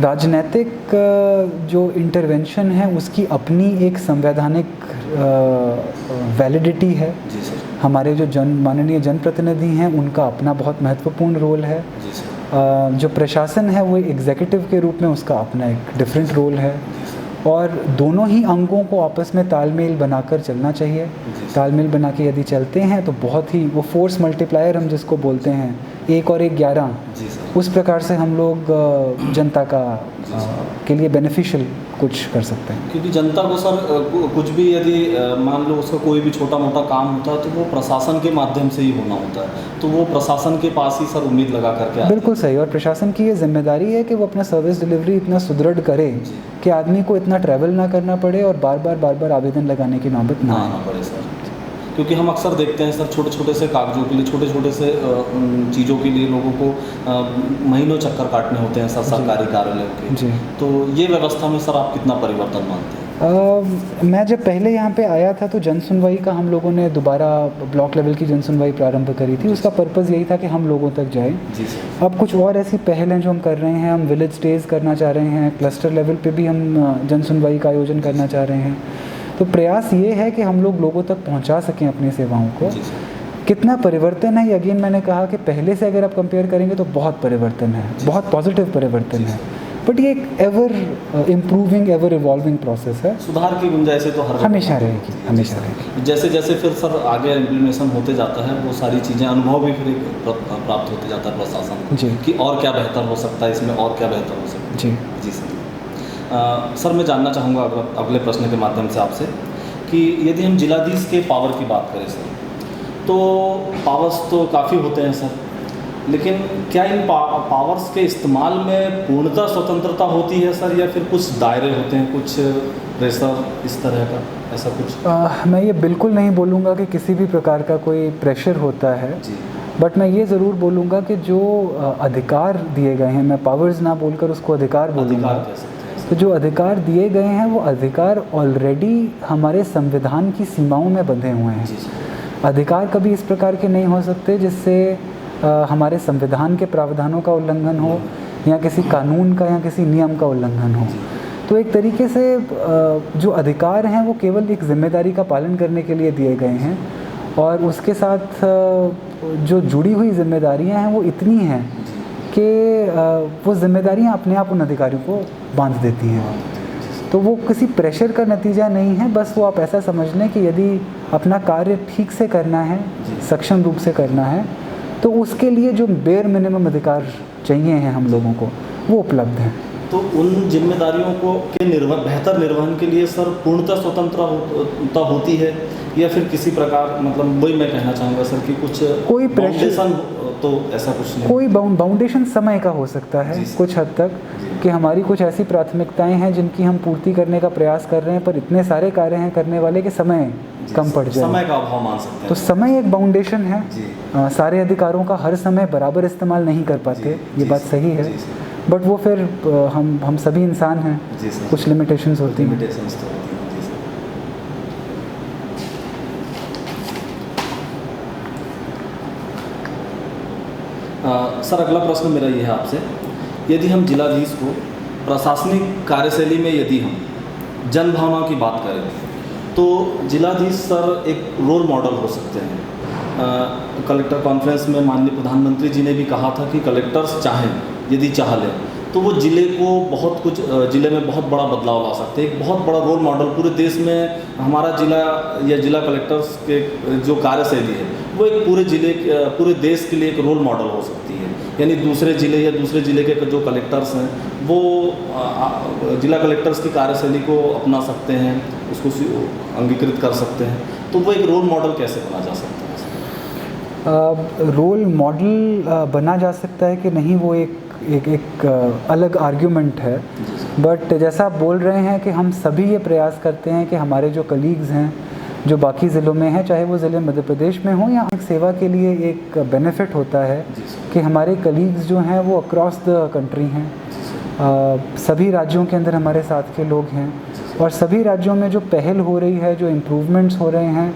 राजनीतिक जो इंटरवेंशन है उसकी अपनी एक संवैधानिक वैलिडिटी है। जी सर। हमारे जो माननीय जनप्रतिनिधि हैं उनका अपना बहुत महत्वपूर्ण रोल है। जी सर। जो प्रशासन है वो एग्जीक्यूटिव के रूप में उसका अपना एक डिफरेंट रोल है, और दोनों ही अंगों को आपस में तालमेल बनाकर चलना चाहिए। तालमेल बना के यदि चलते हैं तो बहुत ही वो फोर्स मल्टीप्लायर हम जिसको बोलते हैं, 1 और 1 11, उस प्रकार से हम लोग जनता का के लिए बेनिफिशियल कुछ कर सकते हैं। क्योंकि जनता को सर कुछ भी यदि मान लो उसका कोई भी छोटा मोटा काम होता है तो वो प्रशासन के माध्यम से ही होना होता है, तो वो प्रशासन के पास ही सर उम्मीद लगा करके बिल्कुल सही। और प्रशासन की ये जिम्मेदारी है कि वो अपना सर्विस डिलीवरी इतना सुदृढ़ करे कि आदमी को इतना ट्रैवल ना करना पड़े और बार बार आवेदन लगाने की नौबत ना आना पड़े सर। क्योंकि हम अक्सर देखते हैं सर छोटे छोटे से कागजों के लिए, छोटे छोटे से चीज़ों के लिए लोगों को महीनों चक्कर काटने होते हैं सर सरकारी कार्यालयों के। जी। तो ये व्यवस्था में सर आप कितना परिवर्तन मानते हैं? मैं जब पहले यहाँ पे आया था तो जन सुनवाई का हम लोगों ने दोबारा ब्लॉक लेवल की जन सुनवाई प्रारंभ करी थी। उसका पर्पज़ यही था कि हम लोगों तक जाए। जी सर। अब कुछ और ऐसी पहल हैं जो हम कर रहे हैं। हम विलेज स्टेज करना चाह रहे हैं, क्लस्टर लेवल पे भी हम जन सुनवाई का आयोजन करना चाह रहे हैं। तो प्रयास ये है कि हम लोग लोगों तक पहुंचा सकें अपनी सेवाओं को। कितना परिवर्तन है, ये अगेन मैंने कहा कि पहले से अगर आप कंपेयर करेंगे तो बहुत परिवर्तन है, बहुत पॉजिटिव परिवर्तन है। बट ये एक ever improving, ever evolving process है। सुधार की गुंजाइश तो हमेशा रहेगी, हमेशा रहेगी। जैसे जैसे फिर सर आगे इम्प्लीमेशन होते जाता है वो सारी चीज़ें, अनुभव भी फिर प्राप्त होते जाता है प्रशासन को जी कि और क्या बेहतर हो सकता है, इसमें और क्या बेहतर हो सकता है। जी जी सर। सर मैं जानना चाहूँगा अगले प्रश्न के माध्यम से आपसे कि यदि हम जिलाधीश के पावर की बात करें सर, तो पावर्स तो काफ़ी होते हैं सर, लेकिन क्या इन पावर्स के इस्तेमाल में पूर्णतः स्वतंत्रता होती है सर, या फिर कुछ दायरे होते हैं, कुछ प्रेशर इस तरह का, ऐसा कुछ? मैं ये बिल्कुल नहीं बोलूँगा कि किसी भी प्रकार का कोई प्रेशर होता है। जी। बट मैं ये ज़रूर बोलूँगा कि जो अधिकार दिए गए हैं, मैं पावर्स ना बोलकर उसको अधिकार बोलूँगा, तो जो अधिकार दिए गए हैं वो अधिकार ऑलरेडी हमारे संविधान की सीमाओं में बंधे हुए हैं। अधिकार कभी इस प्रकार के नहीं हो सकते जिससे हमारे संविधान के प्रावधानों का उल्लंघन हो या किसी कानून का या किसी नियम का उल्लंघन हो। तो एक तरीके से जो अधिकार हैं वो केवल एक जिम्मेदारी का पालन करने के लिए दिए गए हैं, और उसके साथ जो जुड़ी हुई जिम्मेदारियां हैं वो इतनी हैं कि वो जिम्मेदारियां अपने आप उन अधिकारियों को बांध देती हैं। तो वो किसी प्रेशर का नतीजा नहीं है, बस वो आप ऐसा समझ लें कि यदि अपना कार्य ठीक से करना है, सक्षम रूप से करना है, तो उसके लिए जो बेयर मिनिमम अधिकार चाहिए हैं हम लोगों को वो उपलब्ध हैं। तो उन जिम्मेदारियों को के बेहतर निर्वहन के लिए सर पूर्णतः स्वतंत्रता होती है, या फिर किसी प्रकार, मतलब वही मैं कहना चाहूँगा सर कि कुछ कोई बाउंडेशन तो ऐसा कुछ नहीं? कोई बाउंडेशन समय का हो सकता है कुछ हद तक, कि हमारी कुछ ऐसी प्राथमिकताएं हैं जिनकी हम पूर्ति करने का प्रयास कर रहे हैं, पर इतने सारे कार्य हैं करने वाले कि समय कम पड़ जाए, समय का अभाव मान सकते हैं। तो समय एक बाउंडेशन है। सारे अधिकारों का हर समय बराबर इस्तेमाल नहीं कर पाते, ये बात सही है, बट वो फिर हम सभी इंसान हैं, कुछ लिमिटेशंस होती हैं। सर अगला प्रश्न मेरा ये है आपसे, यदि हम जिलाधीश को प्रशासनिक कार्यशैली में यदि हम जन भावना की बात करें तो जिलाधीश सर एक रोल मॉडल हो सकते हैं। कलेक्टर कॉन्फ्रेंस में माननीय प्रधानमंत्री जी ने भी कहा था कि कलेक्टर्स चाहें, यदि चाह लें तो वो ज़िले को बहुत कुछ, ज़िले में बहुत बड़ा बदलाव ला सकते हैं। एक बहुत बड़ा रोल मॉडल पूरे देश में हमारा ज़िला या ज़िला कलेक्टर्स के जो कार्यशैली है वो एक पूरे देश के लिए एक रोल मॉडल हो सकती है। यानी दूसरे ज़िले या दूसरे ज़िले के जो कलेक्टर्स हैं वो ज़िला कलेक्टर्स की कार्यशैली को अपना सकते हैं, उसको अंगीकृत कर सकते हैं। तो वो एक रोल मॉडल कैसे बना जा सकता है? रोल मॉडल बना जा सकता है कि नहीं, वो एक अलग आर्ग्यूमेंट है। बट जैसा आप बोल रहे हैं कि हम सभी ये प्रयास करते हैं कि हमारे जो कलीग्स हैं जो बाकी ज़िलों में हैं, चाहे वो ज़िले मध्य प्रदेश में हों, या एक सेवा के लिए एक बेनिफिट होता है कि हमारे कलीग्स जो हैं वो अक्रॉस द कंट्री हैं, सभी राज्यों के अंदर हमारे साथ के लोग हैं और सभी राज्यों में जो पहल हो रही है, जो इम्प्रूवमेंट्स हो रहे हैं,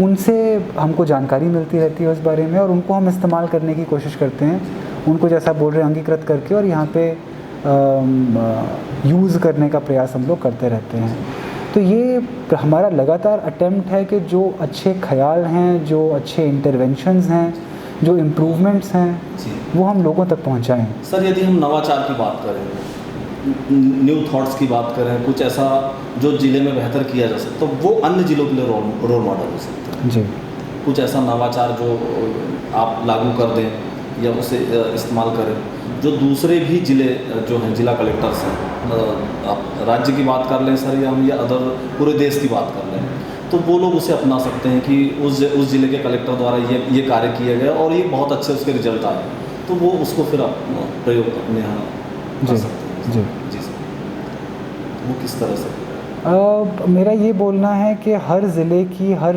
उनसे हमको जानकारी मिलती रहती है उस बारे में और उनको हम इस्तेमाल करने की कोशिश करते हैं, उनको जैसा बोल रहे हैं अंगीकृत करके और यहाँ पे यूज़ करने का प्रयास हम लोग करते रहते हैं। तो ये हमारा लगातार अटेम्प्ट है कि जो अच्छे ख्याल हैं, जो अच्छे इंटरवेंशंस हैं, जो इम्प्रूवमेंट्स हैं, वो हम लोगों तक पहुँचाएँ। सर, यदि हम नवाचार की बात करें, न्यू थॉट्स की बात करें, कुछ ऐसा जो ज़िले में बेहतर किया जा सकता, तो वो अन्य ज़िलों के लिए रोल मॉडल हो सकता है। जी, कुछ ऐसा नवाचार जो आप लागू कर दें या उसे इस्तेमाल करें, जो दूसरे भी ज़िले जो हैं, ज़िला कलेक्टर्स हैं, आप राज्य की बात कर लें सर, या अदर पूरे देश की बात कर लें, तो वो लोग उसे अपना सकते हैं कि उस ज़िले के कलेक्टर द्वारा ये कार्य किया गया और ये बहुत अच्छे उसके रिजल्ट आए, तो वो उसको फिर प्रयोग अपने यहाँ कर सकते हैं। जी सर, वो किस तरह से? मेरा ये बोलना है कि हर ज़िले की, हर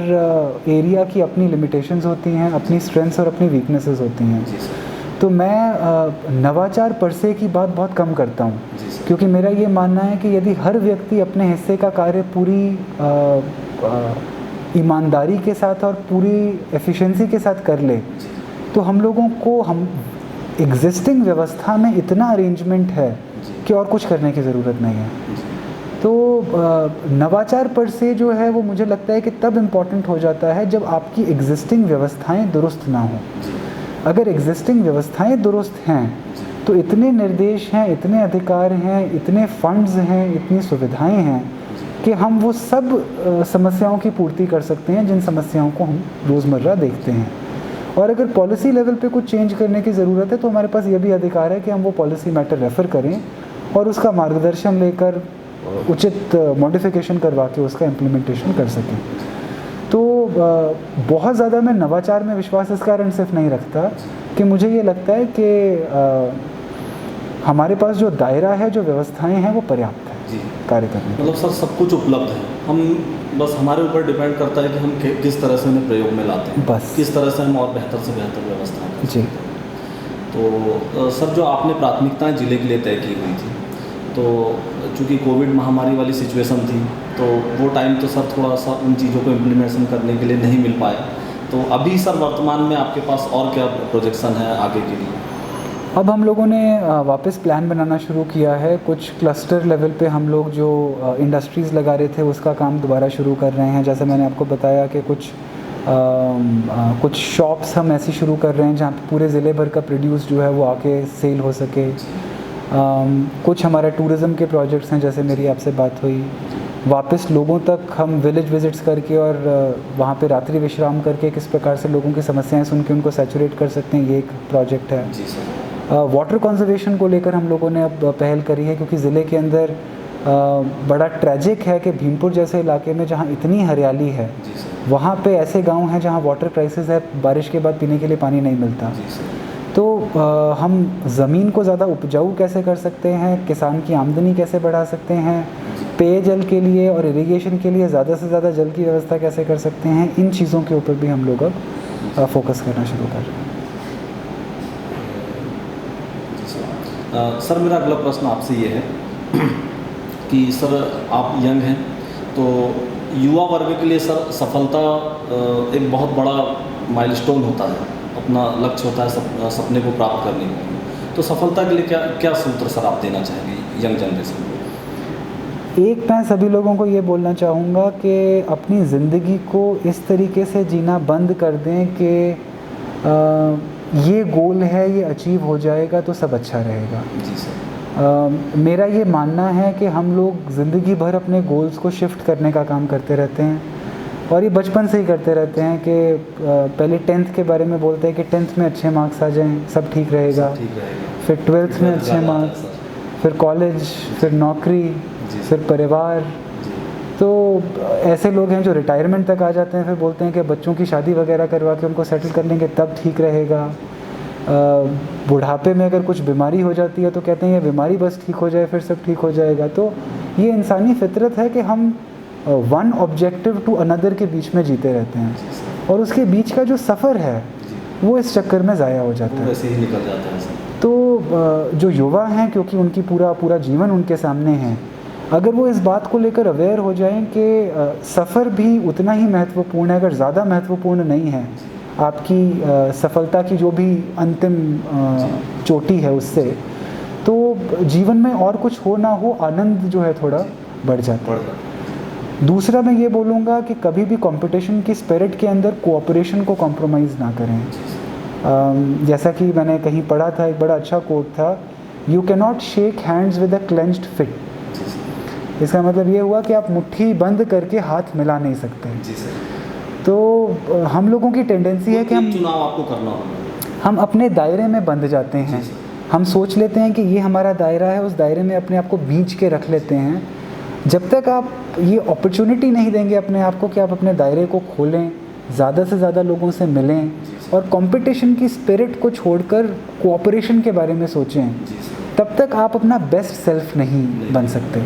एरिया की अपनी लिमिटेशंस होती हैं, अपनी स्ट्रेंथ्स और अपनी वीकनेसेस होती हैं। जी सर। तो मैं नवाचार पर से की बात बहुत कम करता हूँ, क्योंकि मेरा ये मानना है कि यदि हर व्यक्ति अपने हिस्से का कार्य पूरी ईमानदारी के साथ और पूरी एफिशिएंसी के साथ कर ले, तो हम लोगों को एग्जिस्टिंग व्यवस्था में इतना अरेंजमेंट है कि और कुछ करने की ज़रूरत नहीं है। तो नवाचार पर से जो है वो मुझे लगता है कि तब इम्पॉर्टेंट हो जाता है जब आपकी एग्जिस्टिंग व्यवस्थाएं दुरुस्त ना हो। अगर एग्जिस्टिंग व्यवस्थाएं दुरुस्त हैं तो इतने निर्देश हैं, इतने अधिकार हैं, इतने फंड्स हैं, इतनी सुविधाएं हैं कि हम वो सब समस्याओं की पूर्ति कर सकते हैं जिन समस्याओं को हम रोज़मर्रा देखते हैं। और अगर पॉलिसी लेवल पे कुछ चेंज करने की ज़रूरत है तो हमारे पास ये भी अधिकार है कि हम वो पॉलिसी मैटर रेफ़र करें और उसका मार्गदर्शन लेकर उचित मॉडिफिकेशन करवा के उसका इम्प्लीमेंटेशन कर सकें। तो बहुत ज़्यादा मैं नवाचार में विश्वास इस कारण सिर्फ नहीं रखता कि मुझे ये लगता है कि हमारे पास जो दायरा है, जो व्यवस्थाएं हैं, वो पर्याप्त है कार्य करने। मतलब सर, सब कुछ उपलब्ध है, हम बस हमारे ऊपर डिपेंड करता है कि हम किस तरह से उन्हें प्रयोग में लाते हैं, बस किस तरह से हम और बेहतर से बेहतर व्यवस्था कर जी। तो सर, जो आपने प्राथमिकताएं जिले के लिए तय की हुई थी, तो चूँकि कोविड महामारी वाली सिचुएशन थी, तो वो टाइम तो सर थोड़ा सा उन चीज़ों को इम्प्लीमेंटेशन करने के लिए नहीं मिल पाया। तो अभी सर वर्तमान में आपके पास और क्या प्रोजेक्शन है आगे के लिए? अब हम लोगों ने वापस प्लान बनाना शुरू किया है। कुछ क्लस्टर लेवल पे हम लोग जो इंडस्ट्रीज़ लगा रहे थे उसका काम दोबारा शुरू कर रहे हैं। जैसे मैंने आपको बताया कि कुछ शॉप्स हम ऐसी शुरू कर रहे हैं जहाँ पे पूरे ज़िले भर का प्रोड्यूस जो है वो आके सेल हो सके। कुछ हमारे टूरिज़्म के प्रोजेक्ट्स हैं, जैसे मेरी आपसे बात हुई, वापस लोगों तक हम विलेज विजिट्स करके और वहाँ पे रात्रि विश्राम करके किस प्रकार से लोगों की समस्याएं सुन के उनको सैचुरेट कर सकते हैं, ये एक प्रोजेक्ट है। जी सर। वाटर कंजर्वेशन को लेकर हम लोगों ने अब पहल करी है, क्योंकि ज़िले के अंदर बड़ा ट्रैजिक है कि भीमपुर जैसे इलाके में जहाँ इतनी हरियाली है, वहाँ पे ऐसे गांव हैं जहाँ वाटर क्राइसिस है, बारिश के बाद पीने के लिए पानी नहीं मिलता। तो हम ज़मीन को ज़्यादा उपजाऊ कैसे कर सकते हैं, किसान की आमदनी कैसे बढ़ा सकते हैं, पेयजल के लिए और इरिगेशन के लिए ज़्यादा से ज़्यादा जल की व्यवस्था कैसे कर सकते हैं, इन चीज़ों के ऊपर भी हम लोग अब फोकस करना शुरू कर रहे हैं। सर, मेरा अगला प्रश्न आपसे ये है कि सर, आप यंग हैं, तो युवा वर्ग के लिए सर सफलता एक बहुत बड़ा माइलस्टोन होता है, अपना लक्ष्य होता है सपने को प्राप्त करने के लिए। तो सफलता के लिए क्या क्या सूत्र सर आप देना चाहेंगे यंग जनरेशन को? एक मैं सभी लोगों को ये बोलना चाहूँगा कि अपनी ज़िंदगी को इस तरीके से जीना बंद कर दें कि ये गोल है, ये अचीव हो जाएगा तो सब अच्छा रहेगा। जी सर। मेरा ये मानना है कि हम लोग ज़िंदगी भर अपने गोल्स को शिफ्ट करने का काम करते रहते हैं, और ये बचपन से ही करते रहते हैं कि पहले 10th के बारे में बोलते हैं कि 10th में अच्छे मार्क्स आ जाएं सब ठीक रहेगा, फिर 12th में अच्छे मार्क्स, फिर कॉलेज, फिर नौकरी, फिर परिवार। तो ऐसे लोग हैं जो रिटायरमेंट तक आ जाते हैं, फिर बोलते हैं कि बच्चों की शादी वगैरह करवा के उनको सेटल कर लेंगे तब ठीक रहेगा। बुढ़ापे में अगर कुछ बीमारी हो जाती है तो कहते हैं ये बीमारी बस ठीक हो जाए फिर सब ठीक हो जाएगा। तो ये इंसानी फितरत है कि हम वन ऑब्जेक्टिव टू अनदर के बीच में जीते रहते हैं, और उसके बीच का जो सफ़र है वो इस चक्कर में ज़ाया हो जाता है। वैसे ही निकल जाता है सर। तो जो युवा हैं, क्योंकि उनकी पूरा जीवन उनके सामने है, अगर वो इस बात को लेकर अवेयर हो जाएं कि सफ़र भी उतना ही महत्वपूर्ण है, अगर ज़्यादा महत्वपूर्ण नहीं है आपकी सफलता की जो भी अंतिम चोटी है उससे, तो जीवन में और कुछ हो ना हो आनंद जो है थोड़ा बढ़ जाता है। दूसरा मैं ये बोलूँगा कि कभी भी कंपटीशन की स्पिरिट के अंदर कोऑपरेशन को कॉम्प्रोमाइज़ ना करें। जैसा कि मैंने कहीं पढ़ा था, एक बड़ा अच्छा कोट था, you can not shake hands with a clenched fist. इसका मतलब ये हुआ कि आप मुट्ठी बंद करके हाथ मिला नहीं सकते। जी सर। तो हम लोगों की टेंडेंसी है कि हम चुनाव आपको करना होगा, हम अपने दायरे में बंध जाते हैं। हम सोच लेते हैं कि ये हमारा दायरा है, उस दायरे में अपने आप को बींच के रख लेते हैं। जब तक आप ये अपॉर्चुनिटी नहीं देंगे अपने आप को कि आप अपने दायरे को खोलें, ज़्यादा से ज़्यादा लोगों से मिलें और कंपटीशन की स्पिरिट को छोड़कर कोऑपरेशन के बारे में सोचें, तब तक आप अपना बेस्ट सेल्फ नहीं बन सकते।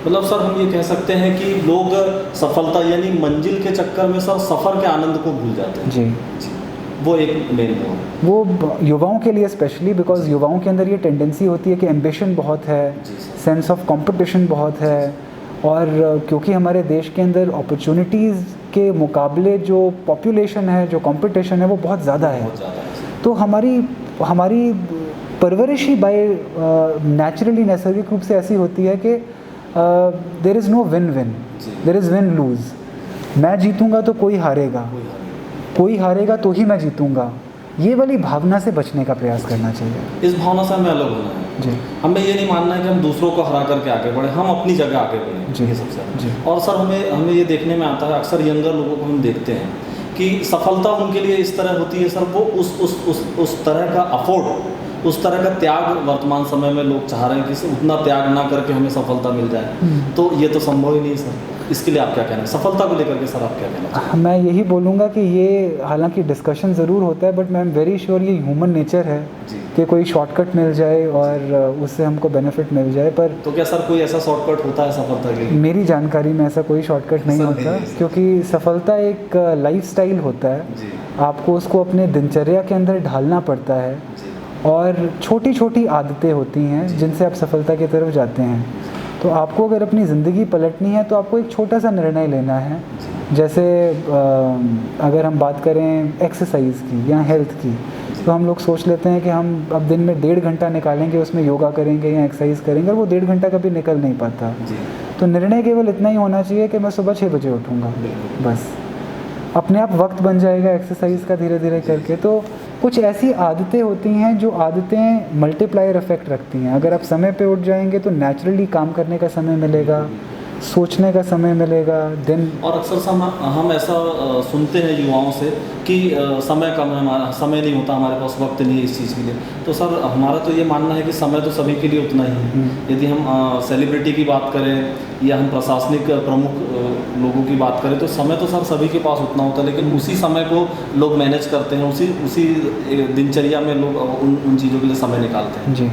मतलब सर हम ये कह सकते हैं कि लोग सफलता यानी मंजिल के चक्कर में सर सफ़र के आनंद को भूल जाते हैं। जी, वो एक मेन वो युवाओं के लिए स्पेशली, बिकॉज युवाओं के अंदर ये टेंडेंसी होती है कि एम्बिशन बहुत है, सेंस ऑफ कंपटीशन बहुत है, और क्योंकि हमारे देश के अंदर अपॉर्चुनिटीज़ के मुकाबले जो पॉपुलेशन है, जो कंपटीशन है, वो बहुत ज़्यादा है। तो हमारी परवरिश ही बाय नेचुरली, नैसर्गिक रूप से ऐसी होती है कि there is no win win, there is win lose. मैं जीतूँगा तो कोई हारेगा, कोई हारेगा तो ही मैं जीतूँगा। ये वाली भावना से बचने का प्रयास करना चाहिए। इस भावना से हमें अलग होना है जी। हमें ये नहीं मानना है कि हम दूसरों को हरा करके आगे बढ़े, हम अपनी जगह आगे बढ़ें जी। ये सबसे जी। और सर हमें ये देखने में आता है, अक्सर यंगर लोगों को हम देखते हैं कि सफलता उनके लिए इस तरह होती है सर, वो उस तरह का अफोर्ड, उस तरह का त्याग वर्तमान समय में लोग चाह रहे हैं कि उतना त्याग ना करके हमें सफलता मिल जाए। तो ये तो संभव ही नहीं सर। इसके लिए आप क्या कहना है, सफलता को लेकर के सर आप क्या कहना चाहिए? मैं यही बोलूँगा कि ये हालांकि डिस्कशन ज़रूर होता है, बट मैं एम वेरी श्योर ये ह्यूमन नेचर है कि कोई शॉर्टकट मिल जाए और उससे हमको बेनिफिट मिल जाए। पर तो क्या सर कोई ऐसा शॉर्टकट होता है सफलता के लिए? मेरी जानकारी में ऐसा कोई शॉर्टकट नहीं होता, क्योंकि सफलता एक लाइफस्टाइल होता है। आपको उसको अपने दिनचर्या के अंदर ढालना पड़ता है, और छोटी छोटी आदतें होती हैं जिनसे आप सफलता की तरफ जाते हैं। तो आपको अगर अपनी ज़िंदगी पलटनी है तो आपको एक छोटा सा निर्णय लेना है। जैसे अगर हम बात करें एक्सरसाइज की या हेल्थ की, तो हम लोग सोच लेते हैं कि हम अब दिन में 1.5 घंटा निकालेंगे, उसमें योगा करेंगे या एक्सरसाइज करेंगे, और वो 1.5 घंटा कभी निकल नहीं पाता। तो निर्णय केवल इतना ही होना चाहिए कि मैं सुबह 6 बजे उठूँगा, बस अपने आप वक्त बन जाएगा एक्सरसाइज का धीरे धीरे करके। तो कुछ ऐसी आदतें होती हैं जो आदतें मल्टीप्लायर इफेक्ट रखती हैं। अगर आप समय पे उठ जाएंगे तो नेचुरली काम करने का समय मिलेगा, सोचने का समय मिलेगा दिन। और अक्सर हम ऐसा सुनते हैं युवाओं से कि समय कम है, हमारा समय नहीं होता, हमारे पास वक्त नहीं है इस चीज़ के लिए। तो सर हमारा तो ये मानना है कि समय तो सभी के लिए उतना ही है। यदि हम सेलिब्रिटी की बात करें या हम प्रशासनिक प्रमुख लोगों की बात करें, तो समय तो सर सभी के पास उतना होता है, लेकिन उसी समय को लोग मैनेज करते हैं, उसी दिनचर्या में लोग उन चीज़ों के लिए समय निकालते हैं। जी।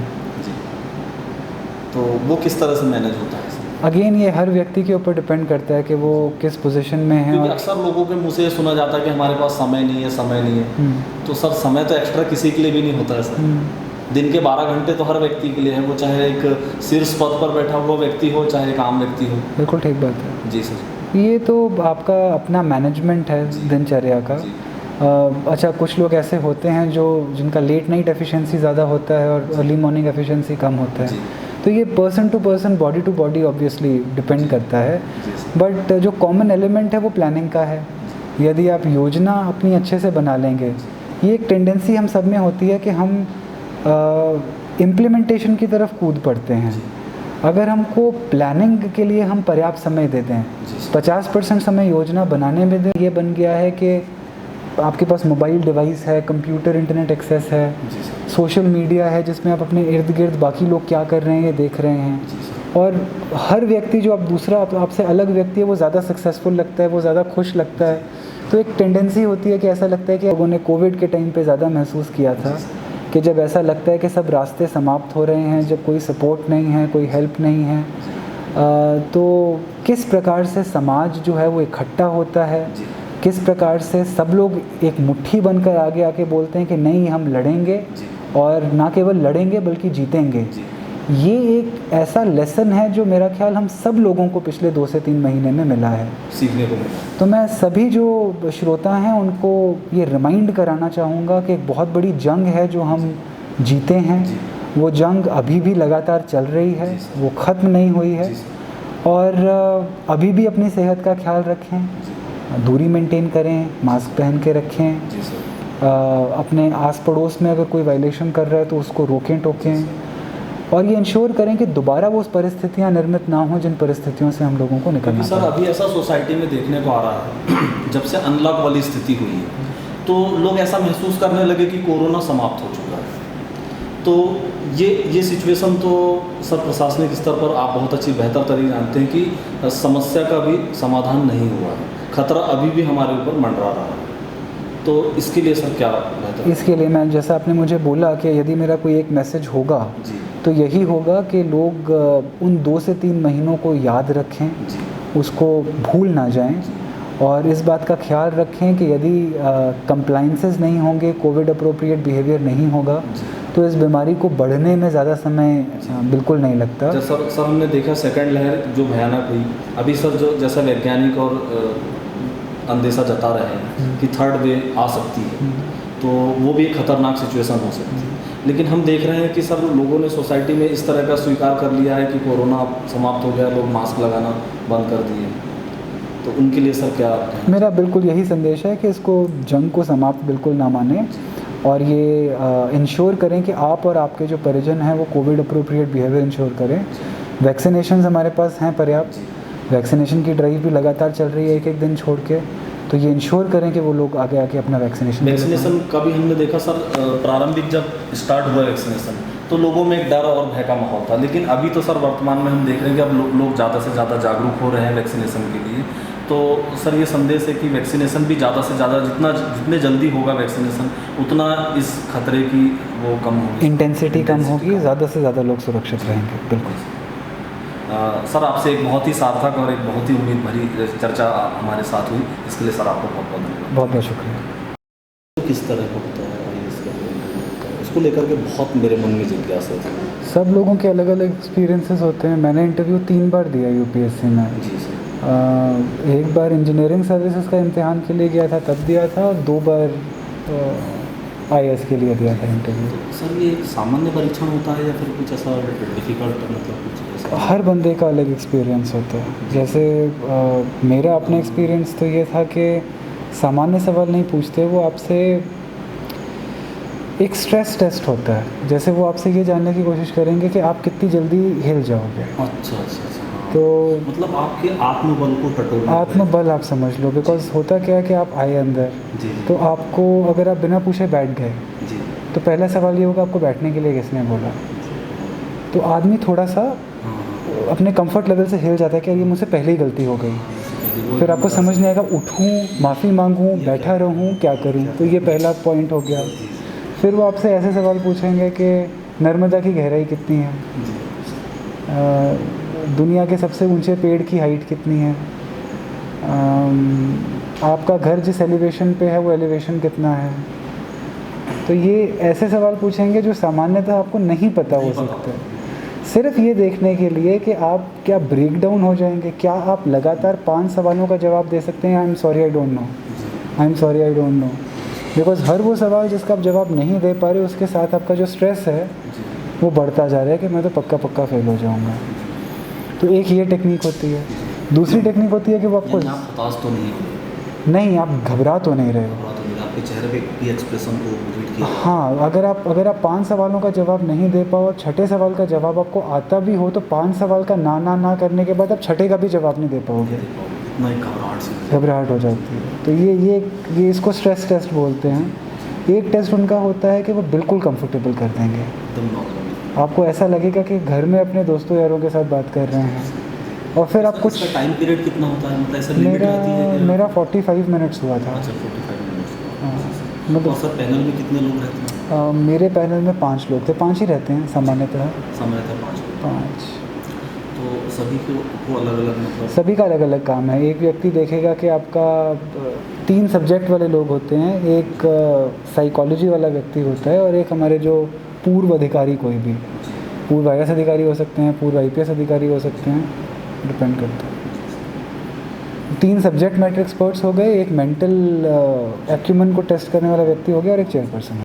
तो वो किस तरह से मैनेज होता है? अगेन ये हर व्यक्ति के ऊपर डिपेंड करता है कि वो किस पोजीशन में है। क्योंकि अक्सर लोगों के मुंह से सुना जाता है कि हमारे पास समय नहीं है। तो सर समय तो एक्स्ट्रा किसी के लिए भी नहीं होता है सर। दिन के 12 घंटे तो हर व्यक्ति के लिए है, वो चाहे एक शीर्ष पद पर बैठा हुआ व्यक्ति हो, चाहे एक आम व्यक्ति हो। बिल्कुल ठीक बात है जी सर। ये तो आपका अपना मैनेजमेंट है दिनचर्या का। अच्छा, कुछ लोग ऐसे होते हैं जिनका लेट नाइट एफिशिएंसी ज़्यादा होता है और अर्ली मॉर्निंग एफिशिएंसी कम होता है। तो ये person to person, body to body obviously depend करता है। बट जो कॉमन एलिमेंट है वो प्लानिंग का है। यदि आप योजना अपनी अच्छे से बना लेंगे, ये एक टेंडेंसी हम सब में होती है कि हम इम्प्लीमेंटेशन की तरफ कूद पड़ते हैं। अगर हमको प्लानिंग के लिए हम पर्याप्त समय दे दें, 50% समय योजना बनाने में दें, ये बन गया है कि आपके पास मोबाइल डिवाइस है, कंप्यूटर, इंटरनेट एक्सेस है, सोशल मीडिया है जिसमें आप अपने इर्द गिर्द बाकी लोग क्या कर रहे हैं ये देख रहे हैं। और हर व्यक्ति जो आपसे अलग व्यक्ति है वो ज़्यादा सक्सेसफुल लगता है, वो ज़्यादा खुश लगता है। तो एक टेंडेंसी होती है कि ऐसा लगता है कि लोगों ने कोविड के टाइम पे ज़्यादा महसूस किया था कि जब ऐसा लगता है कि सब रास्ते समाप्त हो रहे हैं, जब कोई सपोर्ट नहीं है, कोई हेल्प नहीं है, तो किस प्रकार से समाज जो है वो इकट्ठा होता है, किस प्रकार से सब लोग एक मुट्ठी बनकर आगे आके बोलते हैं कि नहीं हम लड़ेंगे और ना केवल लड़ेंगे बल्कि जीतेंगे। जी। ये एक ऐसा लेसन है जो मेरा ख्याल हम सब लोगों को पिछले 2 से 3 महीने में मिला है, सीखने को मिला। तो मैं सभी जो श्रोता हैं उनको ये रिमाइंड कराना चाहूँगा कि एक बहुत बड़ी जंग है जो हम जीते हैं। जी। वो जंग अभी भी लगातार चल रही है, जी सर। वो ख़त्म नहीं हुई है। जी सर। और अभी भी अपनी सेहत का ख्याल रखें, दूरी मेंटेन करें, मास्क पहन के रखें। जी सर। अपने आस पड़ोस में अगर कोई वायलेशन कर रहा है तो उसको रोकें टोकें, और ये इंश्योर करें कि दोबारा वो परिस्थितियाँ निर्मित ना हों जिन परिस्थितियों से हम लोगों को निकलना सर पड़ा। अभी ऐसा सोसाइटी में देखने को आ रहा है जब से अनलॉक वाली स्थिति हुई है तो लोग ऐसा महसूस करने लगे कि कोरोना समाप्त हो चुका है। तो ये सिचुएशन तो सर प्रशासनिक स्तर पर आप बहुत अच्छी बेहतर तरीके जानते हैं कि समस्या का भी समाधान नहीं हुआ है, खतरा अभी भी हमारे ऊपर मंडरा रहा है। तो इसके लिए सर क्या बेहतर? इसके लिए मैं, जैसा आपने मुझे बोला कि यदि मेरा कोई एक मैसेज होगा जी। तो यही होगा कि लोग उन 2 से 3 महीनों को याद रखें, जी। उसको भूल ना जाएं, और इस बात का ख्याल रखें कि यदि कंप्लाइंसेस नहीं होंगे, कोविड अप्रोप्रिएट बिहेवियर नहीं होगा, तो इस बीमारी को बढ़ने में ज़्यादा समय बिल्कुल नहीं लगता। सर हमने देखा सेकंड लहर जो भयानक हुई, अभी सर जो जैसा वैज्ञानिक और अंदेशा जता रहे हैं कि थर्ड वेव आ सकती है, तो वो भी एक खतरनाक सिचुएशन हो सकती है। लेकिन हम देख रहे हैं कि सब लोगों ने सोसाइटी में इस तरह का स्वीकार कर लिया है कि कोरोना समाप्त हो गया, लोग मास्क लगाना बंद कर दिए, तो उनके लिए सर क्या? मेरा बिल्कुल यही संदेश है कि इसको जंग को समाप्त बिल्कुल ना माने, और ये इंश्योर करें कि आप और आपके जो परिजन हैं वो कोविड अप्रोप्रिएट बिहेवियर इंश्योर करें। वैक्सीनेशन हमारे पास हैं पर्याप्त, वैक्सीनेशन की ड्राइव भी लगातार चल रही है, एक दिन छोड़ के, तो ये इंश्योर करें कि वो लोग आगे आके अपना वैक्सीनेशन का भी हमने देखा सर, प्रारंभिक जब स्टार्ट हुआ वैक्सीनेशन तो लोगों में एक डर और भय का माहौल था, लेकिन अभी तो सर वर्तमान में हम देख रहे हैं कि अब लोग ज़्यादा से ज़्यादा जागरूक हो रहे हैं वैक्सीनेशन के लिए। तो सर ये संदेश है कि वैक्सीनेशन भी ज़्यादा से ज़्यादा जितने जल्दी होगा वैक्सीनेशन उतना इस खतरे की वो कम होगी, इंटेंसिटी कम होगी, ज़्यादा से ज़्यादा लोग सुरक्षित रहेंगे। बिल्कुल सर आपसे एक बहुत ही सार्थक और एक बहुत ही उम्मीद भरी चर्चा हमारे साथ हुई, इसके लिए सर आपको बहुत बहुत धन्यवाद। बहुत बहुत शुक्रिया। किस तरह का होता है इसको लेकर के बहुत मेरे मन में जिज्ञासा थी। सब लोगों के अलग अलग एक्सपीरियंसेस होते हैं। मैंने इंटरव्यू 3 बार दिया यूपीएससी में। जी सर। एक बार इंजीनियरिंग सर्विसेज का इम्तिहान के लिए गया था तब दिया था, और 2 बार आईएएस के लिए दिया था इंटरव्यू। तो सर ये एक सामान्य परीक्षण होता है या फिर कुछ ऐसा डिफ़िकल्ट, मतलब कुछ ऐसा? हर बंदे का अलग एक्सपीरियंस होता है। जैसे मेरा अपना एक्सपीरियंस तो ये था कि सामान्य सवाल नहीं पूछते, वो आपसे एक स्ट्रेस टेस्ट होता है। जैसे वो आपसे ये जानने की कोशिश करेंगे कि आप कितनी जल्दी हिल जाओगे। अच्छा। तो मतलब आपके आत्मबल को टटोलना, आत्मबल आप समझ लो, बिकॉज होता क्या है कि आप आए अंदर, जी। तो आपको अगर आप बिना पूछे बैठ गए जी। तो पहला सवाल ये होगा आपको बैठने के लिए किसने बोला। तो आदमी थोड़ा सा अपने कंफर्ट लेवल से हिल जाता है कि यार ये मुझसे पहले ही गलती हो गई। फिर आपको समझ नहीं आएगा उठूँ, माफ़ी मांगूँ, बैठा रहूँ, क्या करूँ। तो ये पहला पॉइंट हो गया। फिर वो आपसे ऐसे सवाल पूछेंगे कि नर्मदा की गहराई कितनी है, दुनिया के सबसे ऊंचे पेड़ की हाइट कितनी है, आपका घर जिस एलिवेशन पे है वो एलिवेशन कितना है। तो ये ऐसे सवाल पूछेंगे जो सामान्यतः आपको नहीं पता हो सकता है, सिर्फ ये देखने के लिए कि आप क्या ब्रेक डाउन हो जाएंगे। क्या आप लगातार 5 सवालों का जवाब दे सकते हैं I am sorry I don't know, I am sorry I don't know. Because हर वो सवाल जिसका आप जवाब नहीं दे पा रहे, उसके साथ आपका जो स्ट्रेस है वो बढ़ता जा रहा है कि मैं तो पक्का फेल हो जाऊंगा। तो एक ये टेक्निक होती है। दूसरी टेक्निक होती है कि वो आपको आप हताश तो नहीं हो, नहीं, आप घबरा तो नहीं रहे हो, आपके चेहरे पे की एक्सप्रेशन को रीड किया। हाँ, अगर आप 5 सवालों का जवाब नहीं दे पाओ और छठे सवाल का जवाब आपको आता भी हो, तो 5 सवाल का ना करने के बाद आप छठे का भी जवाब नहीं दे पाओगे, घबराहट हो जाती है। तो ये इसको स्ट्रेस टेस्ट बोलते हैं। एक टेस्ट उनका होता है कि वो बिल्कुल कंफर्टेबल कर देंगे, आपको ऐसा लगेगा कि घर में अपने दोस्तों यारों के साथ बात कर रहे हैं। और फिर आप कुछ टाइम पीरियड कितना होता है, मतलब ऐसा लिमिट रहती है? मेरा 45 मिनट्स हुआ था। अच्छा, 45 मिनट्स। हाँ, मतलब सर पैनल में कितने लोग रहते हैं? मेरे पैनल में 5 लोग थे, 5 ही रहते हैं सामान्यतः। 5 लोग। 5। तो सभी को अलग अलग मतलब सभी का अलग अलग काम है। एक व्यक्ति देखेगा कि आपका 3 सब्जेक्ट वाले लोग होते हैं, एक साइकोलॉजी वाला व्यक्ति होता है और एक हमारे जो पूर्व अधिकारी, कोई भी पूर्व IAS अधिकारी हो सकते हैं, पूर्व IPS अधिकारी हो सकते हैं, डिपेंड करता है। 3 सब्जेक्ट मैटर एक्सपर्ट्स हो गए, एक मेंटल एक्यूमेन को टेस्ट करने वाला व्यक्ति हो गया और एक चेयरपर्सन।